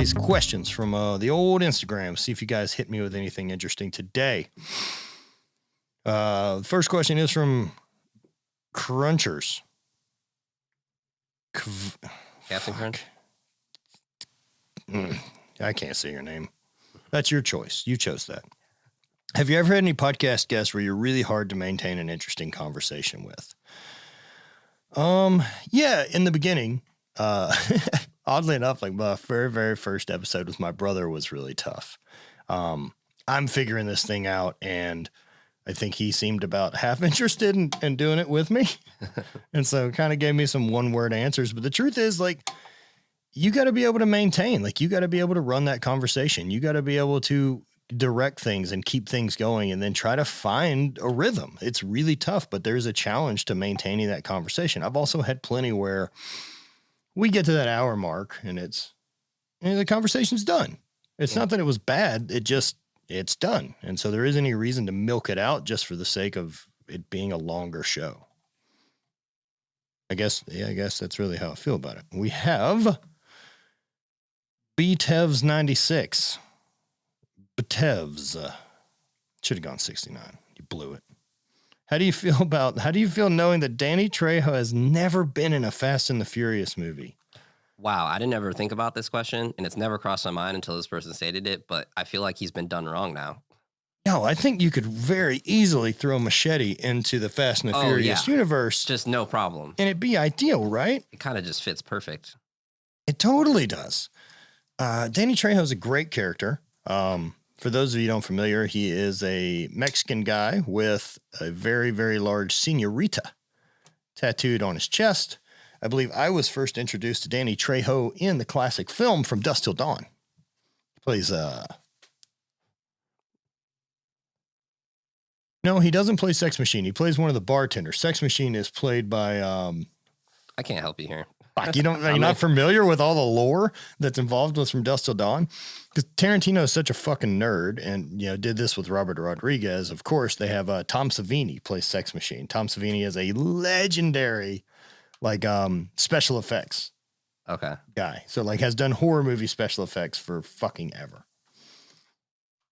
these questions from the old Instagram. See if you guys hit me with anything interesting today. The first question is from Crunchers. Captain Crunch? I can't say your name. That's your choice. You chose that. Have you ever had any podcast guests where you're really hard to maintain an interesting conversation with? Yeah, in the beginning, oddly enough, like my very, very first episode with my brother was really tough. I'm figuring this thing out, and I think he seemed about half interested in doing it with me. And so kind of gave me some one-word answers. But the truth is, like, you got to be able to maintain, like, you got to be able to run that conversation. You got to be able to direct things and keep things going and then try to find a rhythm. It's really tough, but there's a challenge to maintaining that conversation. I've also had plenty where we get to that hour mark and the conversation's done. It's not that it was bad. It's done. And so there isn't any reason to milk it out just for the sake of it being a longer show. I guess that's really how I feel about it. We have BTEVs 96. BTEVs. Should have gone 69. You blew it. How do you feel knowing that Danny Trejo has never been in a Fast and the Furious movie? Wow, I didn't ever think about this question, and it's never crossed my mind until this person stated it, but I feel like he's been done wrong now. No, I think you could very easily throw Machete into the Fast and the Furious universe. Just no problem. And it'd be ideal, right? It kind of just fits perfect. It totally does. Danny Trejo is a great character. For those of you who don't familiar, he is a Mexican guy with a very, very large señorita tattooed on his chest. I believe I was first introduced to Danny Trejo in the classic film From Dusk Till Dawn. He plays, no, he doesn't play Sex Machine. He plays one of the bartenders. Sex Machine is played by, I can't help you here. Fuck, you're not familiar with all the lore that's involved with From Dusk Till Dawn? Because Tarantino is such a fucking nerd and, did this with Robert Rodriguez. Of course, they have Tom Savini plays Sex Machine. Tom Savini is a legendary, special effects guy. So, has done horror movie special effects for fucking ever.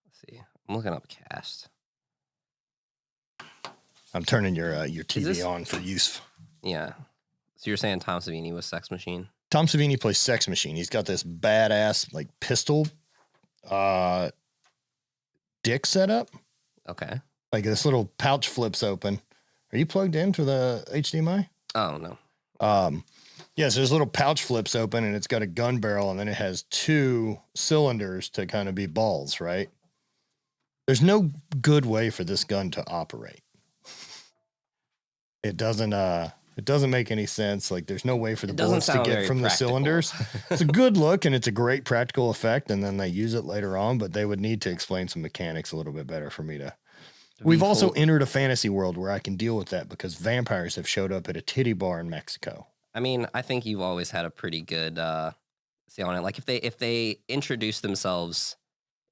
Let's see. I'm looking up cast. I'm turning your TV on for use. Yeah. So you're saying Tom Savini was Sex Machine? Tom Savini plays Sex Machine. He's got this badass pistol dick setup. Okay. This little pouch flips open. Are you plugged in for the HDMI? Oh, no. So this little pouch flips open and it's got a gun barrel and then it has two cylinders to kind of be balls, right? There's no good way for this gun to operate. It doesn't make any sense. There's no way for the bullets to get from the cylinders. It's a good look and it's a great practical effect. And then they use it later on, but they would need to explain some mechanics a little bit better for me to. We've also entered a fantasy world where I can deal with that because vampires have showed up at a titty bar in Mexico. I mean, I think you've always had a pretty good say on it. If they introduce themselves,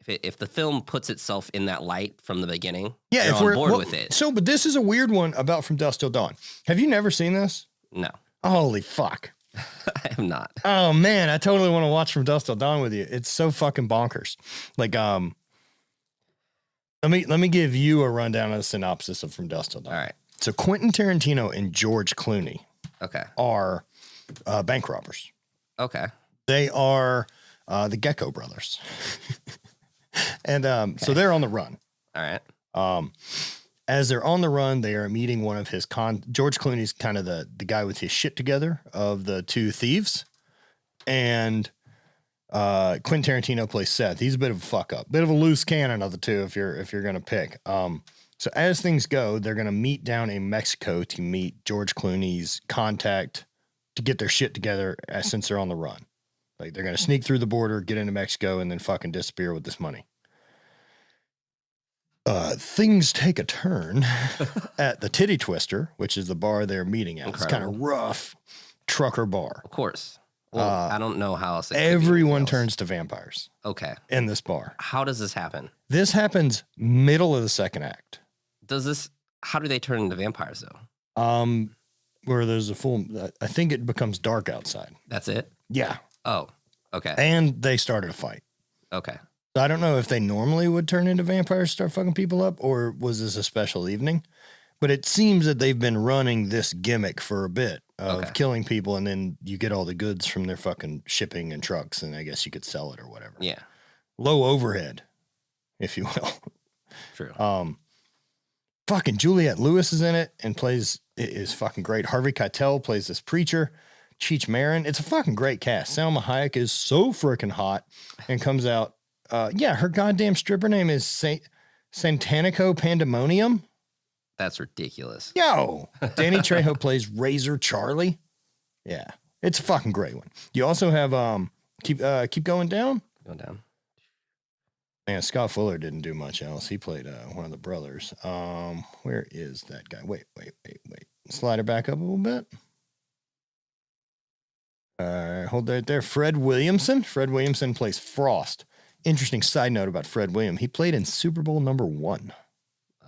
if the film puts itself in that light from the beginning, you're on board with it. So, but this is a weird one about From Dusk Till Dawn. Have you never seen this? No. Holy fuck. I have not. Oh man, I totally want to watch From Dusk Till Dawn with you. It's so fucking bonkers. Let me give you a rundown of the synopsis of From Dusk Till Dawn. All right. So Quentin Tarantino and George Clooney are bank robbers. Okay. They are the Gecko brothers. And so they're on the run. All right. As they're on the run, they are meeting one of his George Clooney's kind of the guy with his shit together of the two thieves. And Quentin Tarantino plays Seth. He's a bit of a fuck up, bit of a loose cannon of the two if you're going to pick. So as things go, they're going to meet down in Mexico to meet George Clooney's contact to get their shit together since they're on the run. They're going to sneak through the border, get into Mexico, and then fucking disappear with this money. Things take a turn at the Titty Twister, which is the bar they're meeting at. Incredible. It's kind of rough trucker bar. Of course. Well, I don't know how else. Everyone turns to vampires. Okay. In this bar. How does this happen? This happens middle of the second act. How do they turn into vampires though? Where there's I think it becomes dark outside. That's it? Yeah. Oh. Okay. And they started a fight. Okay. So I don't know if they normally would turn into vampires and start fucking people up, or was this a special evening? But it seems that they've been running this gimmick for a bit of killing people, and then you get all the goods from their fucking shipping and trucks, and I guess you could sell it or whatever. Yeah. Low overhead, if you will. True. Fucking Juliette Lewis is in it and is fucking great. Harvey Keitel plays this preacher. Cheech Marin. It's a fucking great cast. Salma Hayek is so freaking hot and comes out. Her goddamn stripper name is Santanico Pandemonium. That's ridiculous. Yo, Danny Trejo plays Razor Charlie. Yeah, it's a fucking great one. You also have keep going down. Going down. Man, Scott Fuller didn't do much else. He played one of the brothers. Where is that guy? Wait. Slide her back up a little bit. Hold that there. Fred Williamson. Fred Williamson plays Frost. Interesting side note about Fred Williams. He played in Super Bowl #1.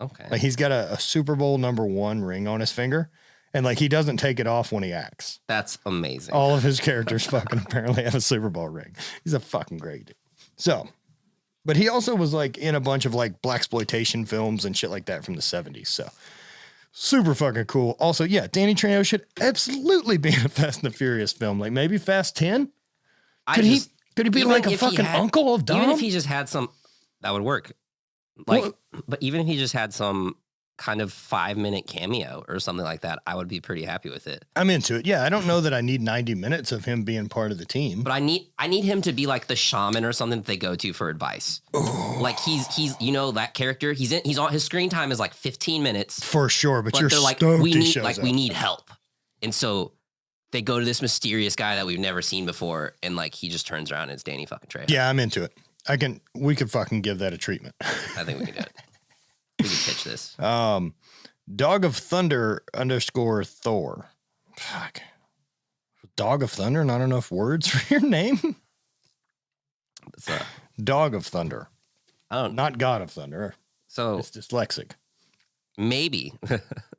Okay. Like he's got a Super Bowl #1 ring on his finger, and like he doesn't take it off when he acts. That's amazing. All of his characters fucking apparently have a Super Bowl ring. He's a fucking great dude. So, but he also was like in a bunch of like blaxploitation films and shit like that from the 70s. So super fucking cool. Also, yeah, Danny Trejo should absolutely be in a Fast and the Furious film. Like maybe Fast 10? Could he be like a fucking uncle of Dom? Even if he just had some, that would work. Like, but even if he just had some kind of 5-minute cameo or something like that, I would be pretty happy with it. I'm into it. Yeah, I don't know that I need 90 minutes of him being part of the team. But I need him to be like the shaman or something that they go to for advice. Ooh. Like he's that character. He's on his screen time is like 15 minutes. For sure, but you're they're like, we need help. And so they go to this mysterious guy that we've never seen before, and like he just turns around and it's Danny fucking Trejo. Yeah, I'm into it. We could fucking give that a treatment. I think we can do it. We can pitch this. Dog of Thunder _Thor. Fuck. Dog of Thunder? Not enough words for your name? Dog of Thunder. Not God of Thunder. So it's dyslexic. Maybe.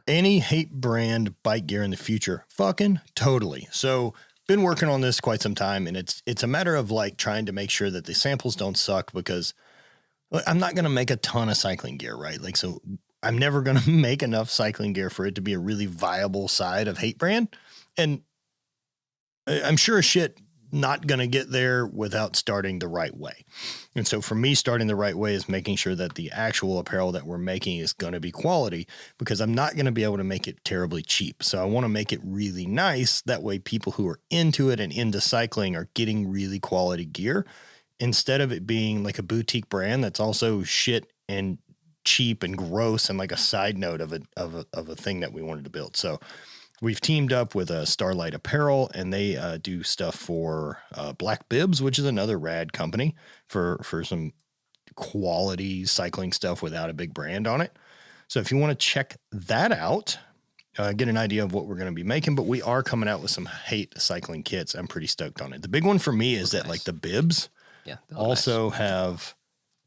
Any hate brand bike gear in the future? Fucking totally. So been working on this quite some time, and it's a matter of like trying to make sure that the samples don't suck, because I'm not going to make a ton of cycling gear, right? Like, so I'm never going to make enough cycling gear for it to be a really viable side of hate brand. And I'm sure as shit not going to get there without starting the right way. And so for me, starting the right way is making sure that the actual apparel that we're making is going to be quality, because I'm not going to be able to make it terribly cheap. So I want to make it really nice. That way people who are into it and into cycling are getting really quality gear, instead of it being like a boutique brand that's also shit and cheap and gross and like a side note of a thing that we wanted to build. So we've teamed up with Starlight Apparel, and they do stuff for Black Bibs, which is another rad company for some quality cycling stuff without a big brand on it. So if you want to check that out, get an idea of what we're going to be making, but we are coming out with some hate cycling kits. I'm pretty stoked on it. The big one for me is that like the bibs also have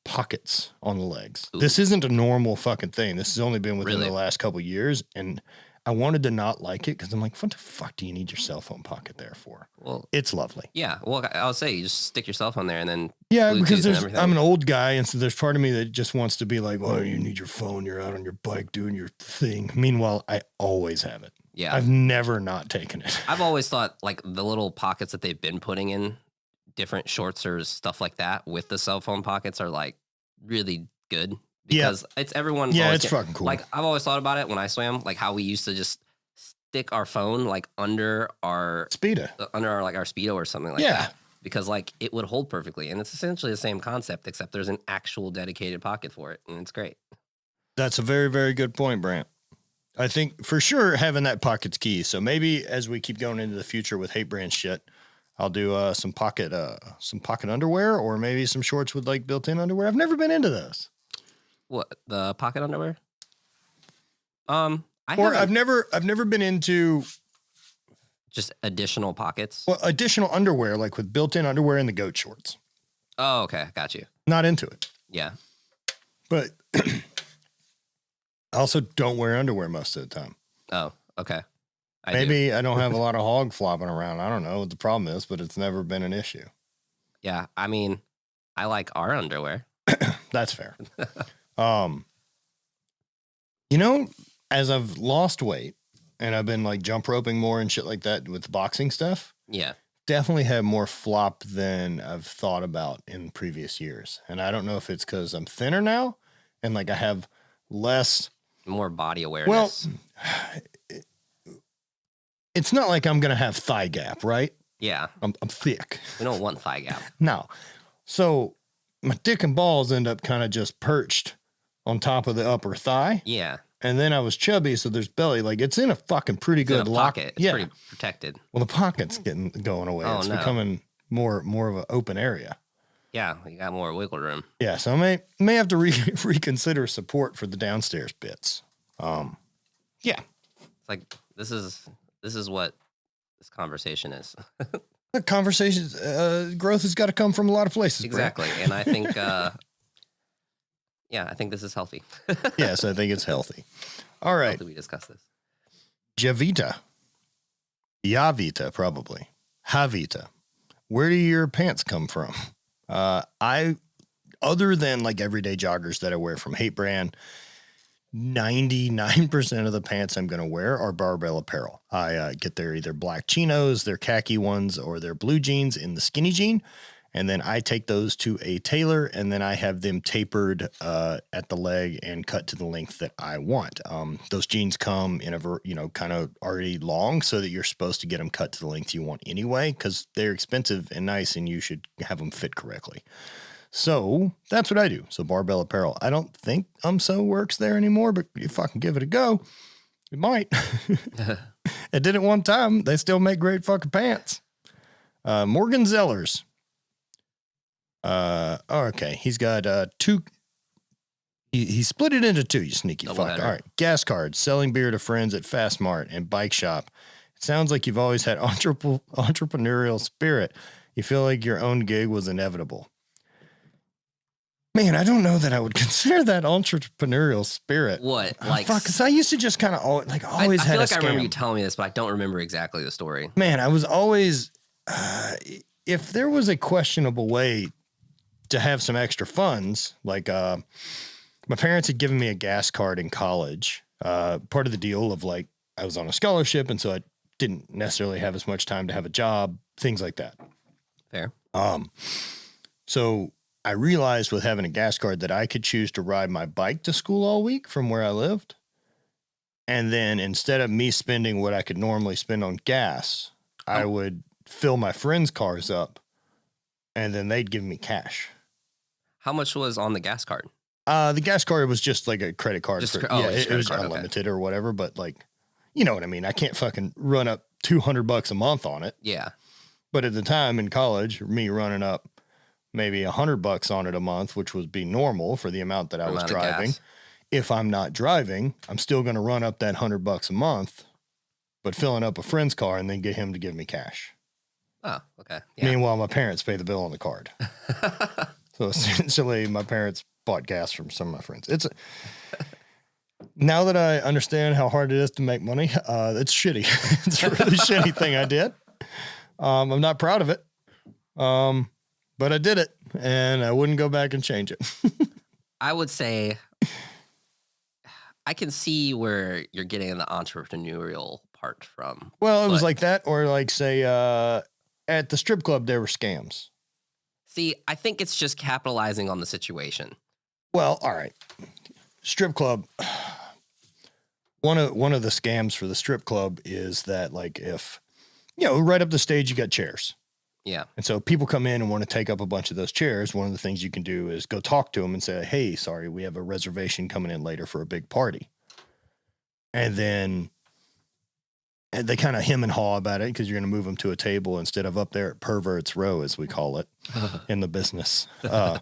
pockets on the legs. Ooh. This isn't a normal fucking thing. This has only been within the last couple of years, and I wanted to not like it because I'm like, what the fuck do you need your cell phone pocket there for? Well, it's lovely. Yeah. Well, I'll say you just stick your cell phone there and then. Yeah, Bluetooth, because I'm an old guy, and so there's part of me that just wants to be like, oh, you need your phone. You're out on your bike doing your thing. Meanwhile, I always have it. Yeah. I've never not taken it. I've always thought like the little pockets that they've been putting in different shorts or stuff like that with the cell phone pockets are like really good. Because it's everyone. Yeah, it's fucking cool. Like I've always thought about it when I swam, like how we used to just stick our phone like under our Speedo, our Speedo or something like that. Because like it would hold perfectly, and it's essentially the same concept, except there's an actual dedicated pocket for it, and it's great. That's a very, very good point, Brant. I think for sure having that pocket's key. So maybe as we keep going into the future with hate brand shit, I'll do some pocket underwear, or maybe some shorts with like built-in underwear. I've never been into those. What, the pocket underwear? I've never been into just additional pockets. Well, additional underwear, like with built-in underwear and the goat shorts. Oh, okay, got you. Not into it. Yeah, but I also don't wear underwear most of the time. Oh, okay. Maybe I don't have a lot of hog flopping around. I don't know what the problem is, but it's never been an issue. Yeah, I mean, I like our underwear. That's fair. As I've lost weight and I've been like jump roping more and shit like that with the boxing stuff. Yeah. Definitely have more flop than I've thought about in previous years. And I don't know if it's because I'm thinner now and like I have more body awareness. Well, it's not like I'm going to have thigh gap, right? Yeah. I'm thick. We don't want thigh gap. No. So my dick and balls end up kind of just perched on top of the upper thigh. Yeah. And then I was chubby, so there's belly. Like, it's in a fucking pretty good pocket. It's pretty protected. Well, the pocket's going away. It's becoming more of an open area. Yeah, you got more wiggle room. Yeah, so I may have to reconsider support for the downstairs bits. Yeah. It's like this is what this conversation is. The conversations, growth has got to come from a lot of places. Exactly, Brad. and I think. I think this is healthy. Yes, I think it's healthy. All right. How did we discuss this? Javita. Yavita, probably. Havita. Where do your pants come from? Other than like everyday joggers that I wear from HVIII brand, 99% of the pants I'm going to wear are Barbell Apparel. I get their either black chinos, their khaki ones, or their blue jeans in the skinny jean. And then I take those to a tailor, and then I have them tapered at the leg and cut to the length that I want. Those jeans come in kind of already long, so that you're supposed to get them cut to the length you want anyway, because they're expensive and nice, and you should have them fit correctly. So that's what I do. So Barbell Apparel. I don't think Umso works there anymore, but if I can give it a go, it might. I did it one time. They still make great fucking pants. Morgan Zellers. Okay. He's got two. He split it into two, you sneaky fuck. All right. Gas cards, selling beer to friends at Fast Mart and bike shop. It sounds like you've always had entrepreneurial spirit. You feel like your own gig was inevitable. Man, I don't know that I would consider that entrepreneurial spirit. What? Like, fuck, because I used to just kind of always I feel like I remember you telling me this, but I don't remember exactly the story. Man, I was always, if there was a questionable way to have some extra funds, like my parents had given me a gas card in college. Part of the deal of like, I was on a scholarship, and so I didn't necessarily have as much time to have a job, things like that. Fair. So I realized with having a gas card that I could choose to ride my bike to school all week from where I lived. And then instead of me spending what I could normally spend on gas, I would fill my friends' cars up, and then they'd give me cash. How much was on the gas card? The gas card was just like a credit card. It was unlimited or whatever, but like, you know what I mean? I can't fucking run up $200 a month on it. Yeah. But at the time in college, me running up maybe $100 on it a month, which would be normal for the amount that I was driving. If I'm not driving, I'm still going to run up that $100 a month, but filling up a friend's car and then get him to give me cash. Oh, okay. Yeah. Meanwhile, my parents pay the bill on the card. So essentially, my parents bought gas from some of my friends. Now that I understand how hard it is to make money, it's shitty. It's a really shitty thing I did. I'm not proud of it. But I did it, and I wouldn't go back and change it. I would say I can see where you're getting the entrepreneurial part from. Well, it was like that, or like, say, at the strip club, there were scams. See, I think it's just capitalizing on the situation. Well, all right. Strip club. One of the scams for the strip club is that, like, if, right up the stage, you got chairs. Yeah. And so people come in and want to take up a bunch of those chairs. One of the things you can do is go talk to them and say, hey, sorry, we have a reservation coming in later for a big party. And then they kind of hem and haw about it because you're going to move them to a table instead of up there at Perverts Row, as we call it in the business. So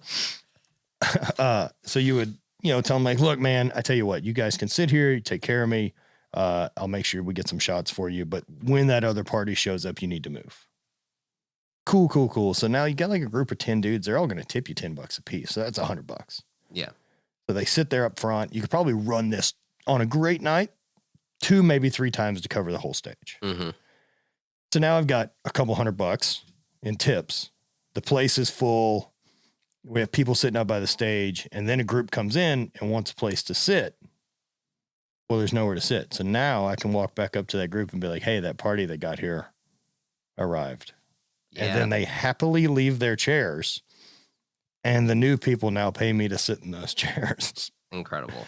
you would, tell them like, look, man, I tell you what, you guys can sit here, you take care of me. I'll make sure we get some shots for you. But when that other party shows up, you need to move. Cool. So now you got like a group of 10 dudes. They're all going to tip you $10 a piece. So that's $100. Yeah. So they sit there up front. You could probably run this on a great night 2, maybe 3 times to cover the whole stage. Mm-hmm. So now I've got a couple $100 in tips the place is full. We have people sitting up by the stage, and then a group comes in and wants a place to sit. Well, there's nowhere to sit. So now I can walk back up to that group and be like, hey, that party that got here arrived. Yeah. And then they happily leave their chairs. And the new people now pay me to sit in those chairs. Incredible.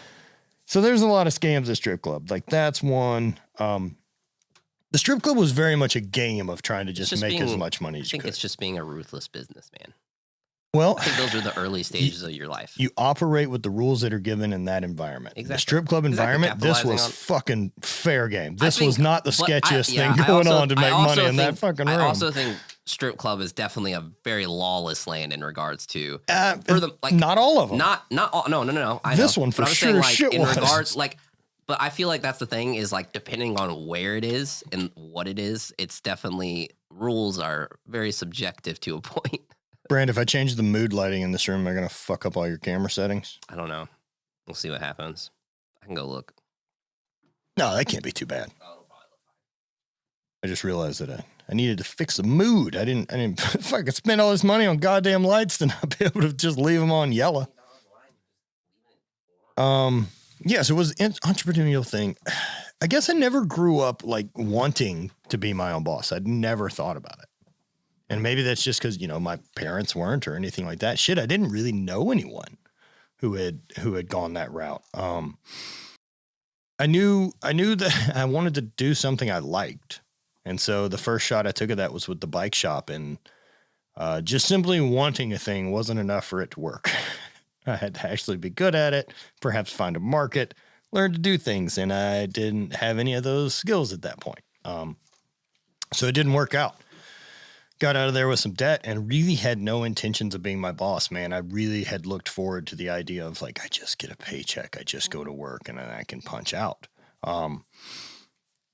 So there's a lot of scams at strip club. Like that's one. The strip club was very much a game of trying to just make as much money as you could. I think it's just being a ruthless businessman. Well, I think those are the early stages of your life. You operate with the rules that are given in that environment. Exactly. The strip club environment, this was fucking fair game. This was not the sketchiest thing going on to make money in that fucking room. I also think strip club is definitely a very lawless land in regards to not all of them. Not all. No. This one for sure. In regards, but I feel like that's the thing is like depending on where it is and what it is, it's definitely rules are very subjective to a point. Brand, if I change the mood lighting in this room, am I going to fuck up all your camera settings? I don't know. We'll see what happens. I can go look. No, that can't be too bad. I just realized that I needed to fix the mood. I didn't if I could spend all this money on goddamn lights, then I'd be able to just leave them on yellow. Yeah, so it was an entrepreneurial thing. I guess I never grew up like wanting to be my own boss. I'd never thought about it. And maybe that's just because, my parents weren't or anything like that. Shit, I didn't really know anyone who had gone that route. I knew that I wanted to do something I liked. And so the first shot I took of that was with the bike shop. And just simply wanting a thing wasn't enough for it to work. I had to actually be good at it, perhaps find a market, learn to do things. And I didn't have any of those skills at that point. So it didn't work out. Got out of there with some debt and really had no intentions of being my boss, man. I really had looked forward to the idea of like, I just get a paycheck. I just go to work and then I can punch out. And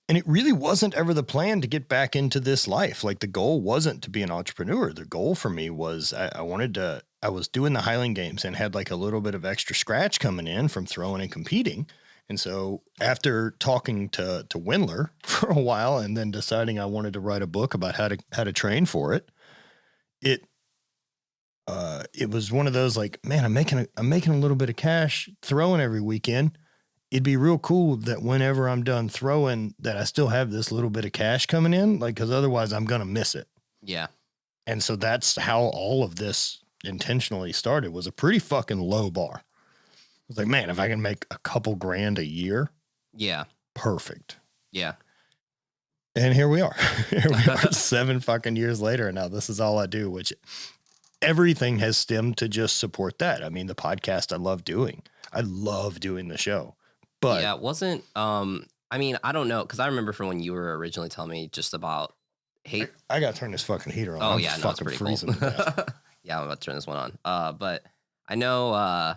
it really wasn't ever the plan to get back into this life. Like the goal wasn't to be an entrepreneur. The goal for me was I was doing the Highland games and had like a little bit of extra scratch coming in from throwing and competing. And so after talking to Wendler for a while and then deciding I wanted to write a book about how to train for it, it was one of those like, man, I'm making a little bit of cash throwing every weekend. It'd be real cool that whenever I'm done throwing that I still have this little bit of cash coming in, like, cause otherwise I'm going to miss it. Yeah. And so that's how all of this intentionally started, was a pretty fucking low bar. I was like, man, if I can make a couple grand a year. Yeah. Perfect. Yeah. And here we are. Here we are 7 fucking years later. And now this is all I do, which everything has stemmed to just support that. I mean, the podcast I love doing. I love doing the show. But yeah, it wasn't, I mean, I don't know. Cause I remember from when you were originally telling me just about hate. I got to turn this fucking heater on. Oh, yeah. No, it's pretty freezing. Cool. Yeah, I'm about to turn this one on. But I know,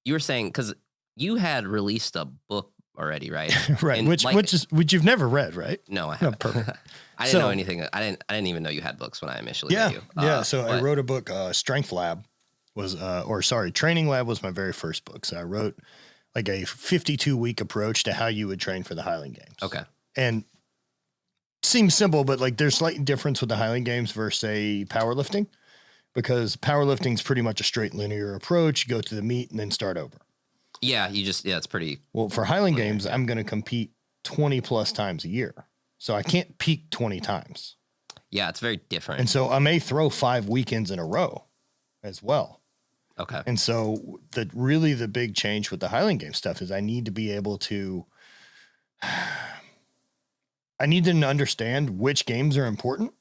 you were saying, because you had released a book already, right? Right, and which you've never read, right? No, I haven't. Oh, perfect. I didn't know anything. I didn't even know you had books when I initially met you. So I wrote a book. Strength Lab was, Training Lab was my very first book. So I wrote like a 52-week approach to how you would train for the Highland Games. Okay. And seems simple, but like there's slight difference with the Highland Games versus say powerlifting. Because powerlifting is pretty much a straight linear approach. You go to the meet and then start over. Yeah, it's pretty. Well, for Highland Games, I'm going to compete 20 plus times a year. So I can't peak 20 times. Yeah, it's very different. And so I may throw 5 weekends in a row as well. Okay. And so the big change with the Highland Games stuff is I need to be able to, I need to understand which games are important.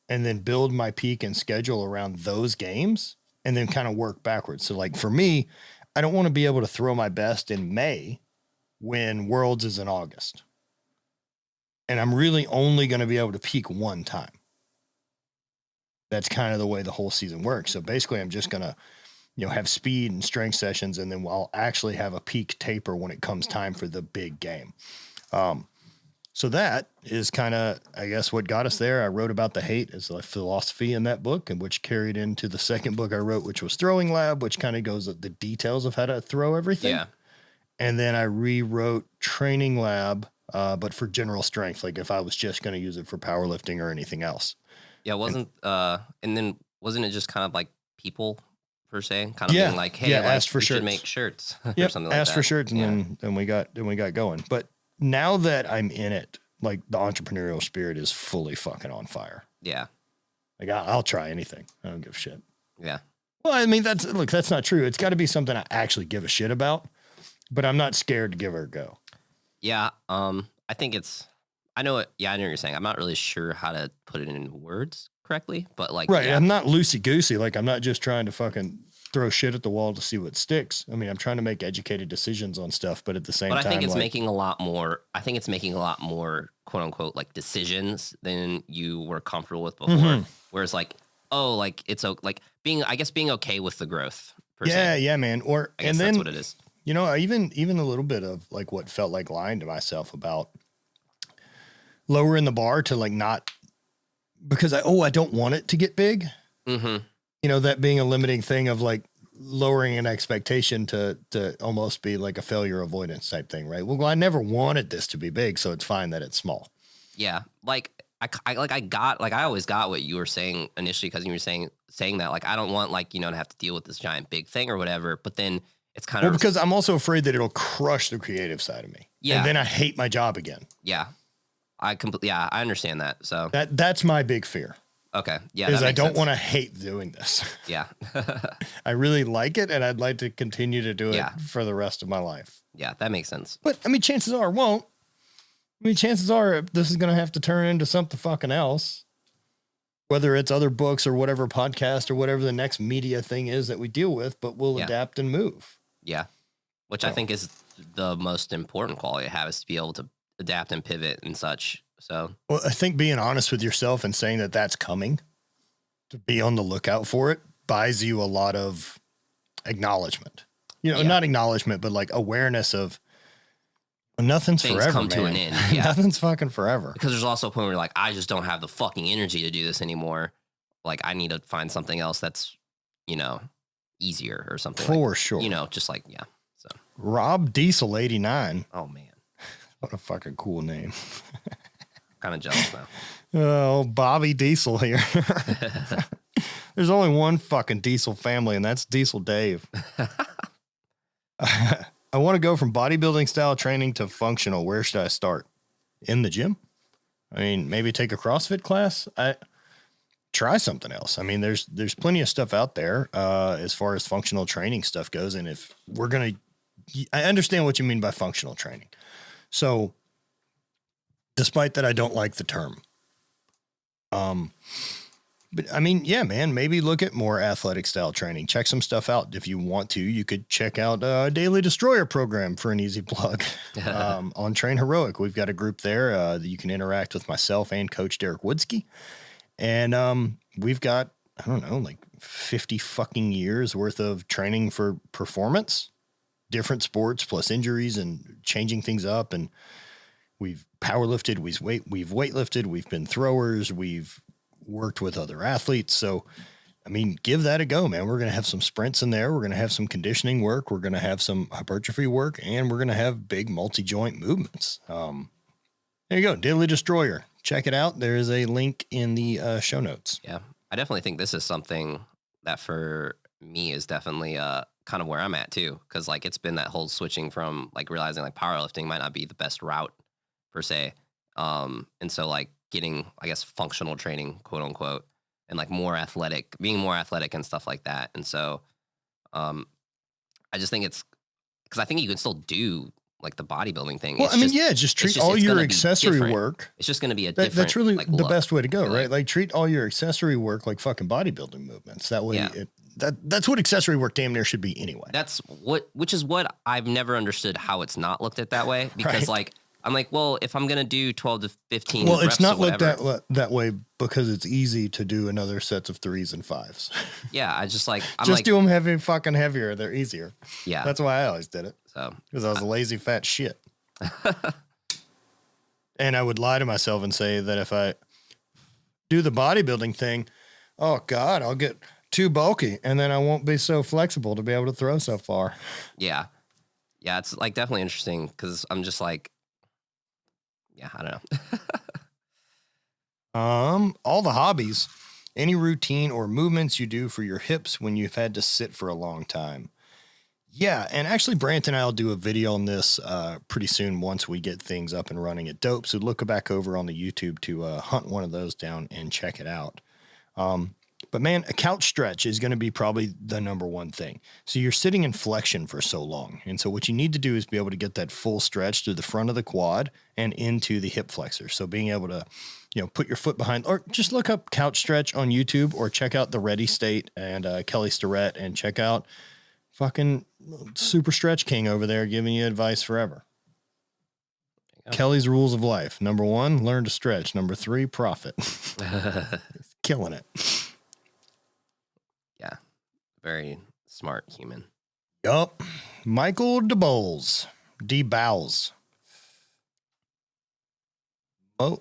And then build my peak and schedule around those games and then kind of work backwards. So like for me, I don't want to be able to throw my best in May when Worlds is in August. And I'm really only going to be able to peak one time. That's kind of the way the whole season works. So basically I'm just going to, have speed and strength sessions. And then I'll actually have a peak taper when it comes time for the big game. So that is kind of, I guess, what got us there. I wrote about the hate as a philosophy in that book, and which carried into the second book I wrote, which was Throwing Lab, which kind of goes at the details of how to throw everything. Yeah. And then I rewrote Training Lab, but for general strength, like if I was just going to use it for powerlifting or anything else. Yeah, and then wasn't it just kind of like people per se, kind of being like, hey, like, asked for we shirts. should make shirts or Yep, something like that. asked for shirts, and then we got going. But now that I'm in it, like the entrepreneurial spirit is fully fucking on fire. Yeah. Like I'll try anything. I don't give a shit. Yeah. Well, I mean, that's not true. It's got to be something I actually give a shit about, but I'm not scared to give her a go. Yeah. I think I know what you're saying. I'm not really sure how to put it in words correctly, but like, right. Yeah. I'm not loosey goosey. Like I'm not just trying to fucking throw shit at the wall to see what sticks. I mean, I'm trying to make educated decisions on stuff, but at the same time, I think it's making a lot more quote unquote like decisions than you were comfortable with before. Mm-hmm. Whereas like, oh, like it's like being okay with the growth. Per se. Yeah, man. Or I guess that's what it is. You know, even a little bit of like what felt like lying to myself about lowering the bar to like not because I don't want it to get big. Mm-hmm. You know, that being a limiting thing of like lowering an expectation to almost be like a failure avoidance type thing, right? Well, I never wanted this to be big, so it's fine that it's small. Yeah, like I always got what you were saying initially because you were saying that like I don't want like to have to deal with this giant big thing or whatever, but then it's kind of because I'm also afraid that it'll crush the creative side of me. Yeah, and then I hate my job again. Yeah, I understand that. So that's my big fear. Okay. Yeah. Because I don't want to hate doing this. Yeah. I really like it and I'd like to continue to do it for the rest of my life. Yeah, that makes sense. But I mean, chances are it won't. I mean, chances are this is going to have to turn into something fucking else. Whether it's other books or whatever podcast or whatever the next media thing is that we deal with, but we'll adapt and move. Yeah. Which I think is the most important quality to have is to be able to adapt and pivot and such. So, well, I think being honest with yourself and saying that that's coming, to be on the lookout for it, buys you a lot of acknowledgement. Not acknowledgement, but like awareness of nothing's things forever. Come man. to an end. Yeah. Nothing's fucking forever. Because there's also a point where you're like, I just don't have the fucking energy to do this anymore. Like, I need to find something else that's, easier or something. For sure. Just like So Rob Diesel 89. Oh man, what a fucking cool name. Kind of jealous now. Oh, Bobby Diesel here. There's only one fucking Diesel family, and that's Diesel Dave. I want to go from bodybuilding style training to functional. Where should I start? In the gym? I mean, maybe take a CrossFit class. Try something else. I mean, there's plenty of stuff out there as far as functional training stuff goes. And if we're going to, I understand what you mean by functional training. So, despite that, I don't like the term. But I mean, yeah, man, maybe look at more athletic style training. Check some stuff out. If you want to, you could check out Daily Destroyer program for an easy plug on TRAINHEROIC. We've got a group there that you can interact with myself and Coach Derek Woodsky. And we've got, I don't know, like 50 fucking years worth of training for performance, different sports plus injuries and changing things up. And we've powerlifted, we've weightlifted, we've been throwers, we've worked with other athletes. So, I mean, give that a go, man. We're going to have some sprints in there. We're going to have some conditioning work. We're going to have some hypertrophy work, and we're going to have big multi-joint movements. There you go. Daily Destroyer. Check it out. There is a link in the show notes. Yeah. I definitely think this is something that for me is definitely kind of where I'm at too. Cause like it's been that whole switching from like realizing like powerlifting might not be the best route per se. And so like getting, I guess, functional training, quote unquote, and like being more athletic and stuff like that. And so I just think it's because I think you can still do like the bodybuilding thing. Well, just treat all your accessory work. It's just going to be a different. That's really the best way to go, right? Like treat all your accessory work like fucking bodybuilding movements. That way, that's what accessory work damn near should be anyway. Which is what I've never understood how it's not looked at that way. Because like, I'm like, well, if I'm going to do 12 to 15 well, reps it's not or looked that way because it's easy to do another sets of 3s and 5s. Yeah, I just like... do them heavier. They're easier. Yeah. That's why I always did it. So because I was a lazy fat shit. And I would lie to myself and say that if I do the bodybuilding thing, oh God, I'll get too bulky and then I won't be so flexible to be able to throw so far. Yeah. Yeah, it's like definitely interesting because I'm just like, yeah, I don't know. All the hobbies. Any routine or movements you do for your hips when you've had to sit for a long time? Yeah, and actually, Brant and I will do a video on this pretty soon once we get things up and running at Dope. So look back over on the YouTube to hunt one of those down and check it out. But man, a couch stretch is going to be probably the number one thing. So you're sitting in flexion for so long. And so what you need to do is be able to get that full stretch through the front of the quad and into the hip flexor. So being able to, put your foot behind, or just look up couch stretch on YouTube, or check out the Ready State and Kelly Starrett, and check out fucking Super Stretch King over there giving you advice forever. Kelly's rules of life. Number 1, learn to stretch. Number 3, profit. Killing it. Yeah. Very smart human. Yup. Michael DeBowles.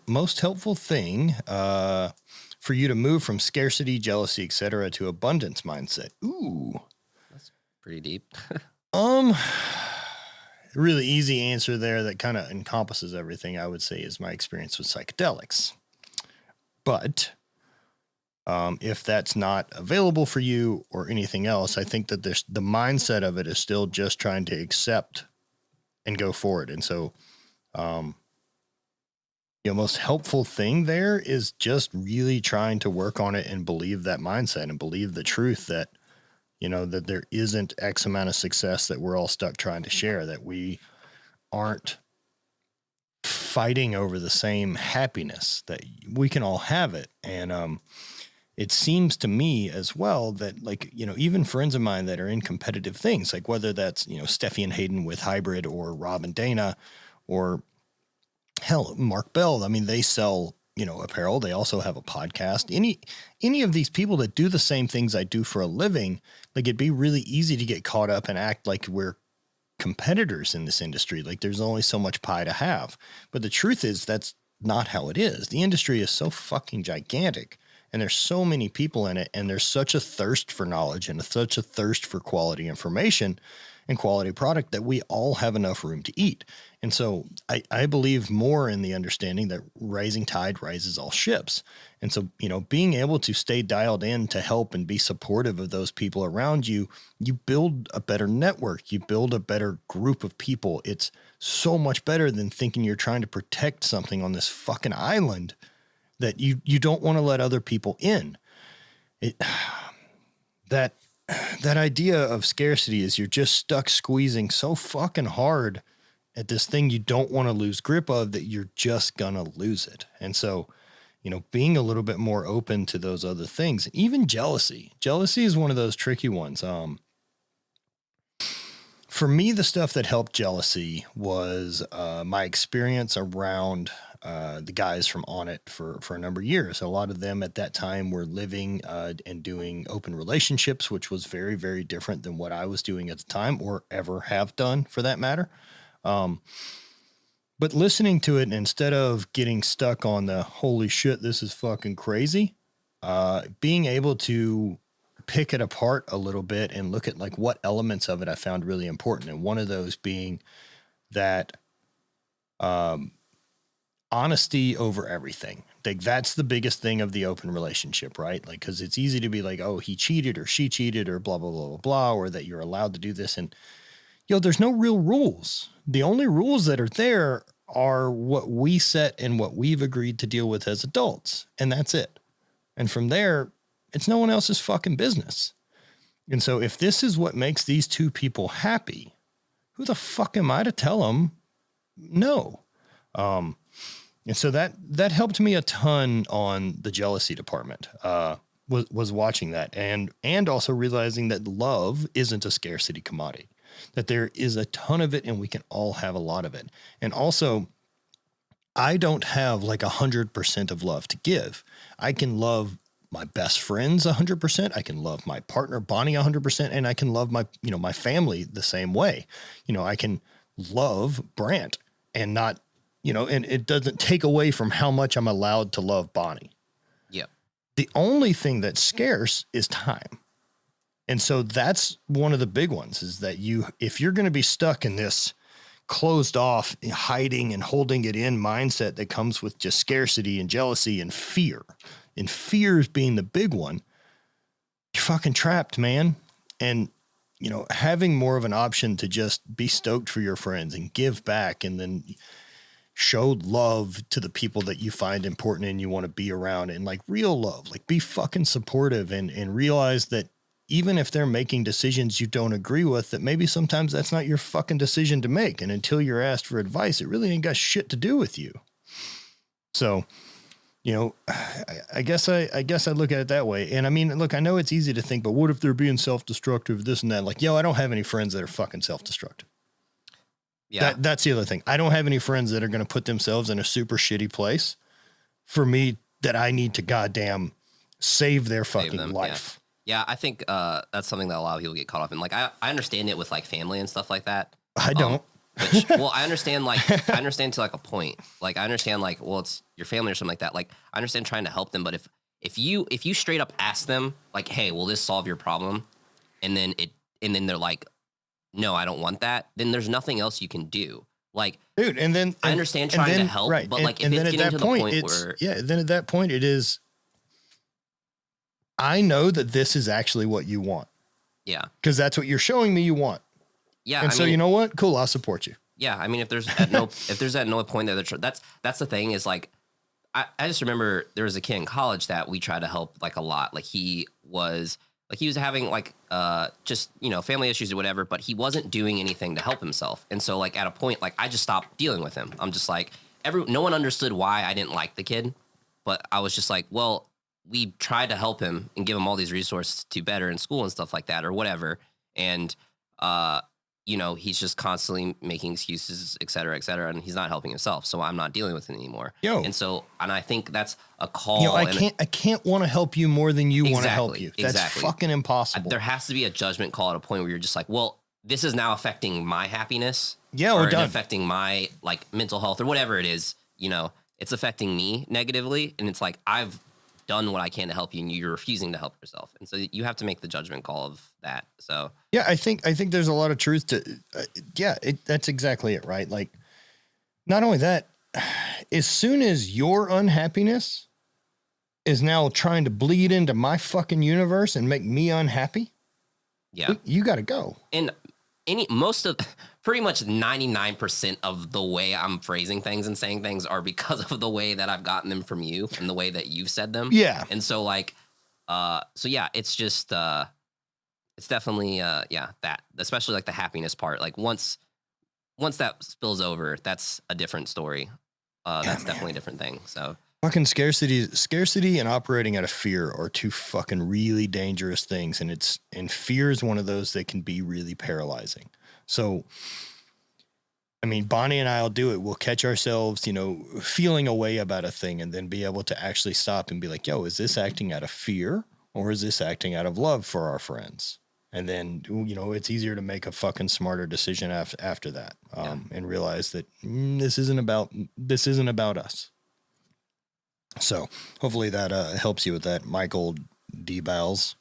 Most helpful thing for you to move from scarcity, jealousy, etc. to abundance mindset. Ooh. That's pretty deep. Really easy answer there that kind of encompasses everything, I would say, is my experience with psychedelics. But if that's not available for you or anything else, I think that the mindset of it is still just trying to accept and go forward. And so, most helpful thing there is just really trying to work on it and believe that mindset and believe the truth that, that there isn't X amount of success that we're all stuck trying to share, that we aren't fighting over the same happiness, that we can all have it. And, it seems to me as well that, even friends of mine that are in competitive things, like whether that's, Steffi and Hayden with Hybrid, or Rob and Dana, or hell, Mark Bell. I mean, they sell, apparel. They also have a podcast. Any of these people that do the same things I do for a living, like, it'd be really easy to get caught up and act like we're competitors in this industry. Like, there's only so much pie to have. But the truth is that's not how it is. The industry is so fucking gigantic. And there's so many people in it, and there's such a thirst for knowledge and such a thirst for quality information and quality product that we all have enough room to eat. And so I believe more in the understanding that rising tide rises all ships. And so, being able to stay dialed in to help and be supportive of those people around you, you build a better network, you build a better group of people. It's so much better than thinking you're trying to protect something on this fucking island that you don't want to let other people in. That idea of scarcity is you're just stuck squeezing so fucking hard at this thing you don't want to lose grip of, that you're just gonna lose it. And so, being a little bit more open to those other things, even jealousy. Jealousy is one of those tricky ones. For me, the stuff that helped jealousy was my experience around the guys from ONNIT for a number of years. A lot of them at that time were living and doing open relationships, which was very, very different than what I was doing at the time, or ever have done for that matter. But listening to it, instead of getting stuck on the holy shit, this is fucking crazy, being able to pick it apart a little bit and look at what elements of it I found really important. And one of those being that honesty over everything. That's the biggest thing of the open relationship, right? Because it's easy to be like, oh, he cheated or she cheated or blah, blah, blah, blah, blah, or that you're allowed to do this. And, there's no real rules. The only rules that are there are what we set and what we've agreed to deal with as adults. And that's it. And from there, it's no one else's fucking business. And so if this is what makes these two people happy, who the fuck am I to tell them no? And so that helped me a ton on the jealousy department, was watching that and also realizing that love isn't a scarcity commodity, that there is a ton of it and we can all have a lot of it. And also, I don't have 100% of love to give. I can love my best friends 100%. I can love my partner Bonnie 100%, and I can love my my family the same way. I can love Brant and not, and it doesn't take away from how much I'm allowed to love Bonnie. Yep. The only thing that's scarce is time. And so that's one of the big ones, is that if you're going to be stuck in this closed off, hiding and holding it in mindset that comes with just scarcity and jealousy and fear. And fears being the big one, you're fucking trapped, man. And, you know, having more of an option to just be stoked for your friends and give back and then show love to the people that you find important and you want to be around, and like real love, like be fucking supportive and realize that even if they're making decisions you don't agree with, that maybe sometimes that's not your fucking decision to make. And until you're asked for advice, it really ain't got shit to do with you. So, you know, I guess I look at it that way. And I mean, look, I know it's easy to think, but what if they're being self-destructive, this and that? Like, yo, I don't have any friends that are fucking self-destructive. Yeah. That's the other thing. I don't have any friends that are going to put themselves in a super shitty place for me that I need to goddamn save their fucking life. Yeah, I think that's something that a lot of people get caught up in. Like, I understand it with like family and stuff like that. I don't. Well, I understand to like a point. Like, I understand like, well, it's your family or something like that. Like, I understand trying to help them, but if you straight up ask them like, hey, will this solve your problem? And then they're like, no, I don't want that. Then there's nothing else you can do. Like, dude, and then I understand trying to help, right. But like, if it's getting to the point where, then at that point it is, I know that this is actually what you want. Yeah. Because that's what you're showing me you want. Yeah. And so, you know what? Cool. I'll support you. Yeah. I mean, if there's at no point that that's the thing is like, I just remember there was a kid in college that we tried to help like a lot. Like he was having like, just, you know, family issues or whatever, but he wasn't doing anything to help himself. And so like at a point, like I just stopped dealing with him. I'm just like, no one understood why I didn't like the kid, but I was just like, well, we tried to help him and give him all these resources to better in school and stuff like that or whatever. And, you know, he's just constantly making excuses, et cetera, and he's not helping himself. So I'm not dealing with it anymore. And I think that's a call. You know, I can't want to help you more than you want to help you. That's fucking impossible. There has to be a judgment call at a point where you're just like, well, this is now affecting my happiness. Yeah, we're done. Affecting my like mental health or whatever it is. You know, it's affecting me negatively, and it's like I've done what I can to help you, and you're refusing to help yourself, and so you have to make the judgment call of that. So yeah, I think there's a lot of truth to that's exactly it, right? Like, not only that, as soon as your unhappiness is now trying to bleed into my fucking universe and make me unhappy, you got to go. And pretty much 99% of the way I'm phrasing things and saying things are because of the way that I've gotten them from you and the way that you've said them. Yeah. And so like, it's just, it's definitely, that, especially like the happiness part. Like once that spills over, that's a different story. That's definitely a different thing. So fucking scarcity and operating out of fear are two fucking really dangerous things. And fear is one of those that can be really paralyzing. So, I mean, Bonnie and I'll do it. We'll catch ourselves, you know, feeling a way about a thing and then be able to actually stop and be like, yo, is this acting out of fear or is this acting out of love for our friends? And then, you know, it's easier to make a fucking smarter decision after that and realize that this isn't about us. So hopefully that helps you with that, Michael D. Bowles.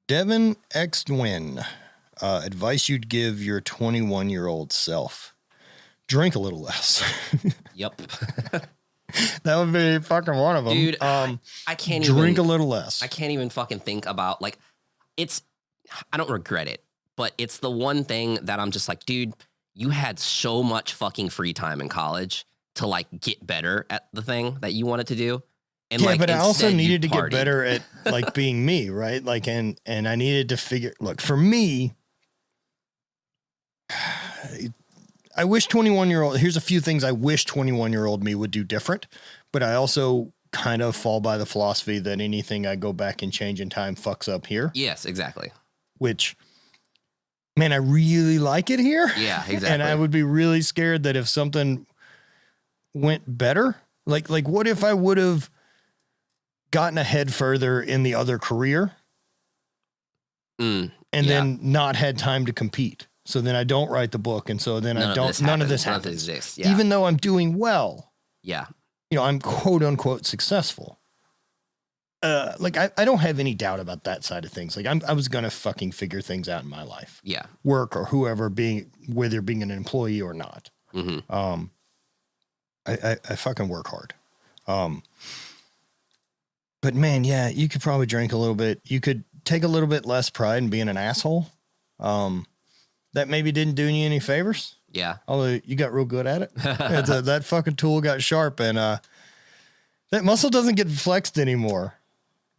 Devin X. Dwin. Advice you'd give your 21-year-old self: drink a little less. Yep. That would be fucking one of them. Dude, I can't drink a little less. I can't even fucking think about like I don't regret it, but it's the one thing that I'm just like, dude, you had so much fucking free time in college to like get better at the thing that you wanted to do. And but I also needed to get better at like being me, right? Like, and I needed to look, for me, I wish 21-year-old, here's a few things I wish 21-year-old me would do different, but I also kind of fall by the philosophy that anything I go back and change in time fucks up here. Yes, exactly. Which, man, I really like it here. Yeah, exactly. And I would be really scared that if something went better, like what if I would have gotten ahead further in the other career and then not had time to compete? So then I don't write the book. And so then none of this happens. Exists. Yeah. Even though I'm doing well. Yeah. You know, I'm quote unquote successful. like I don't have any doubt about that side of things. Like I was gonna fucking figure things out in my life. Yeah. Work or whoever, whether being an employee or not. Mm-hmm. I fucking work hard. But man, yeah, you could probably drink a little bit. You could take a little bit less pride in being an asshole. That maybe didn't do you any favors. Yeah. Although you got real good at it. That fucking tool got sharp, and that muscle doesn't get flexed anymore.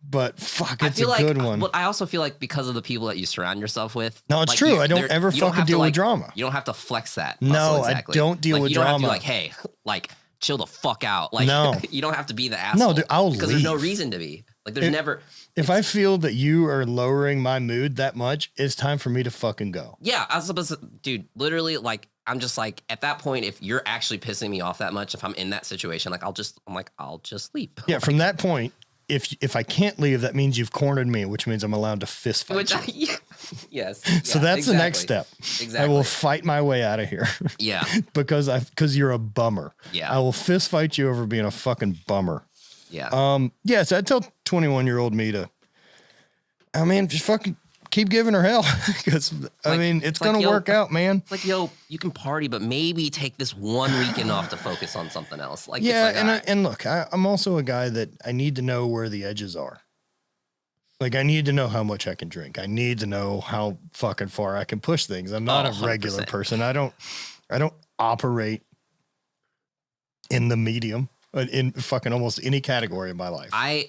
But fuck, it's a good one. But I also feel like because of the people that you surround yourself with. No, it's true. I don't ever fucking deal with drama. You don't have to flex that. No, exactly. I don't deal with drama. You don't have to be like, hey, like chill the fuck out. Like, no, you don't have to be the asshole. No, dude, I'll leave. Because there's no reason to be. Like, there's never. If I feel that you are lowering my mood that much, it's time for me to fucking go. Yeah, I was supposed to, dude, literally, like, I'm just like, at that point, if you're actually pissing me off that much, if I'm in that situation, like, I'll just leave. Yeah, from that point, if I can't leave, that means you've cornered me, which means I'm allowed to fist fight you. Yes. So that's the next step. Exactly. I will fight my way out of here. Yeah. because you're a bummer. Yeah. I will fist fight you over being a fucking bummer. Yeah. Yeah, so I'd tell 21-year-old me to, I mean, just fucking keep giving her hell. Because, I mean, it's going to work out, man. It's like, yo, you can party, but maybe take this one weekend off to focus on something else. Like, yeah, it's like, and look, I'm also a guy that I need to know where the edges are. Like, I need to know how much I can drink. I need to know how fucking far I can push things. I'm not a regular 100%. person. I don't operate in the medium in fucking almost any category of my life. I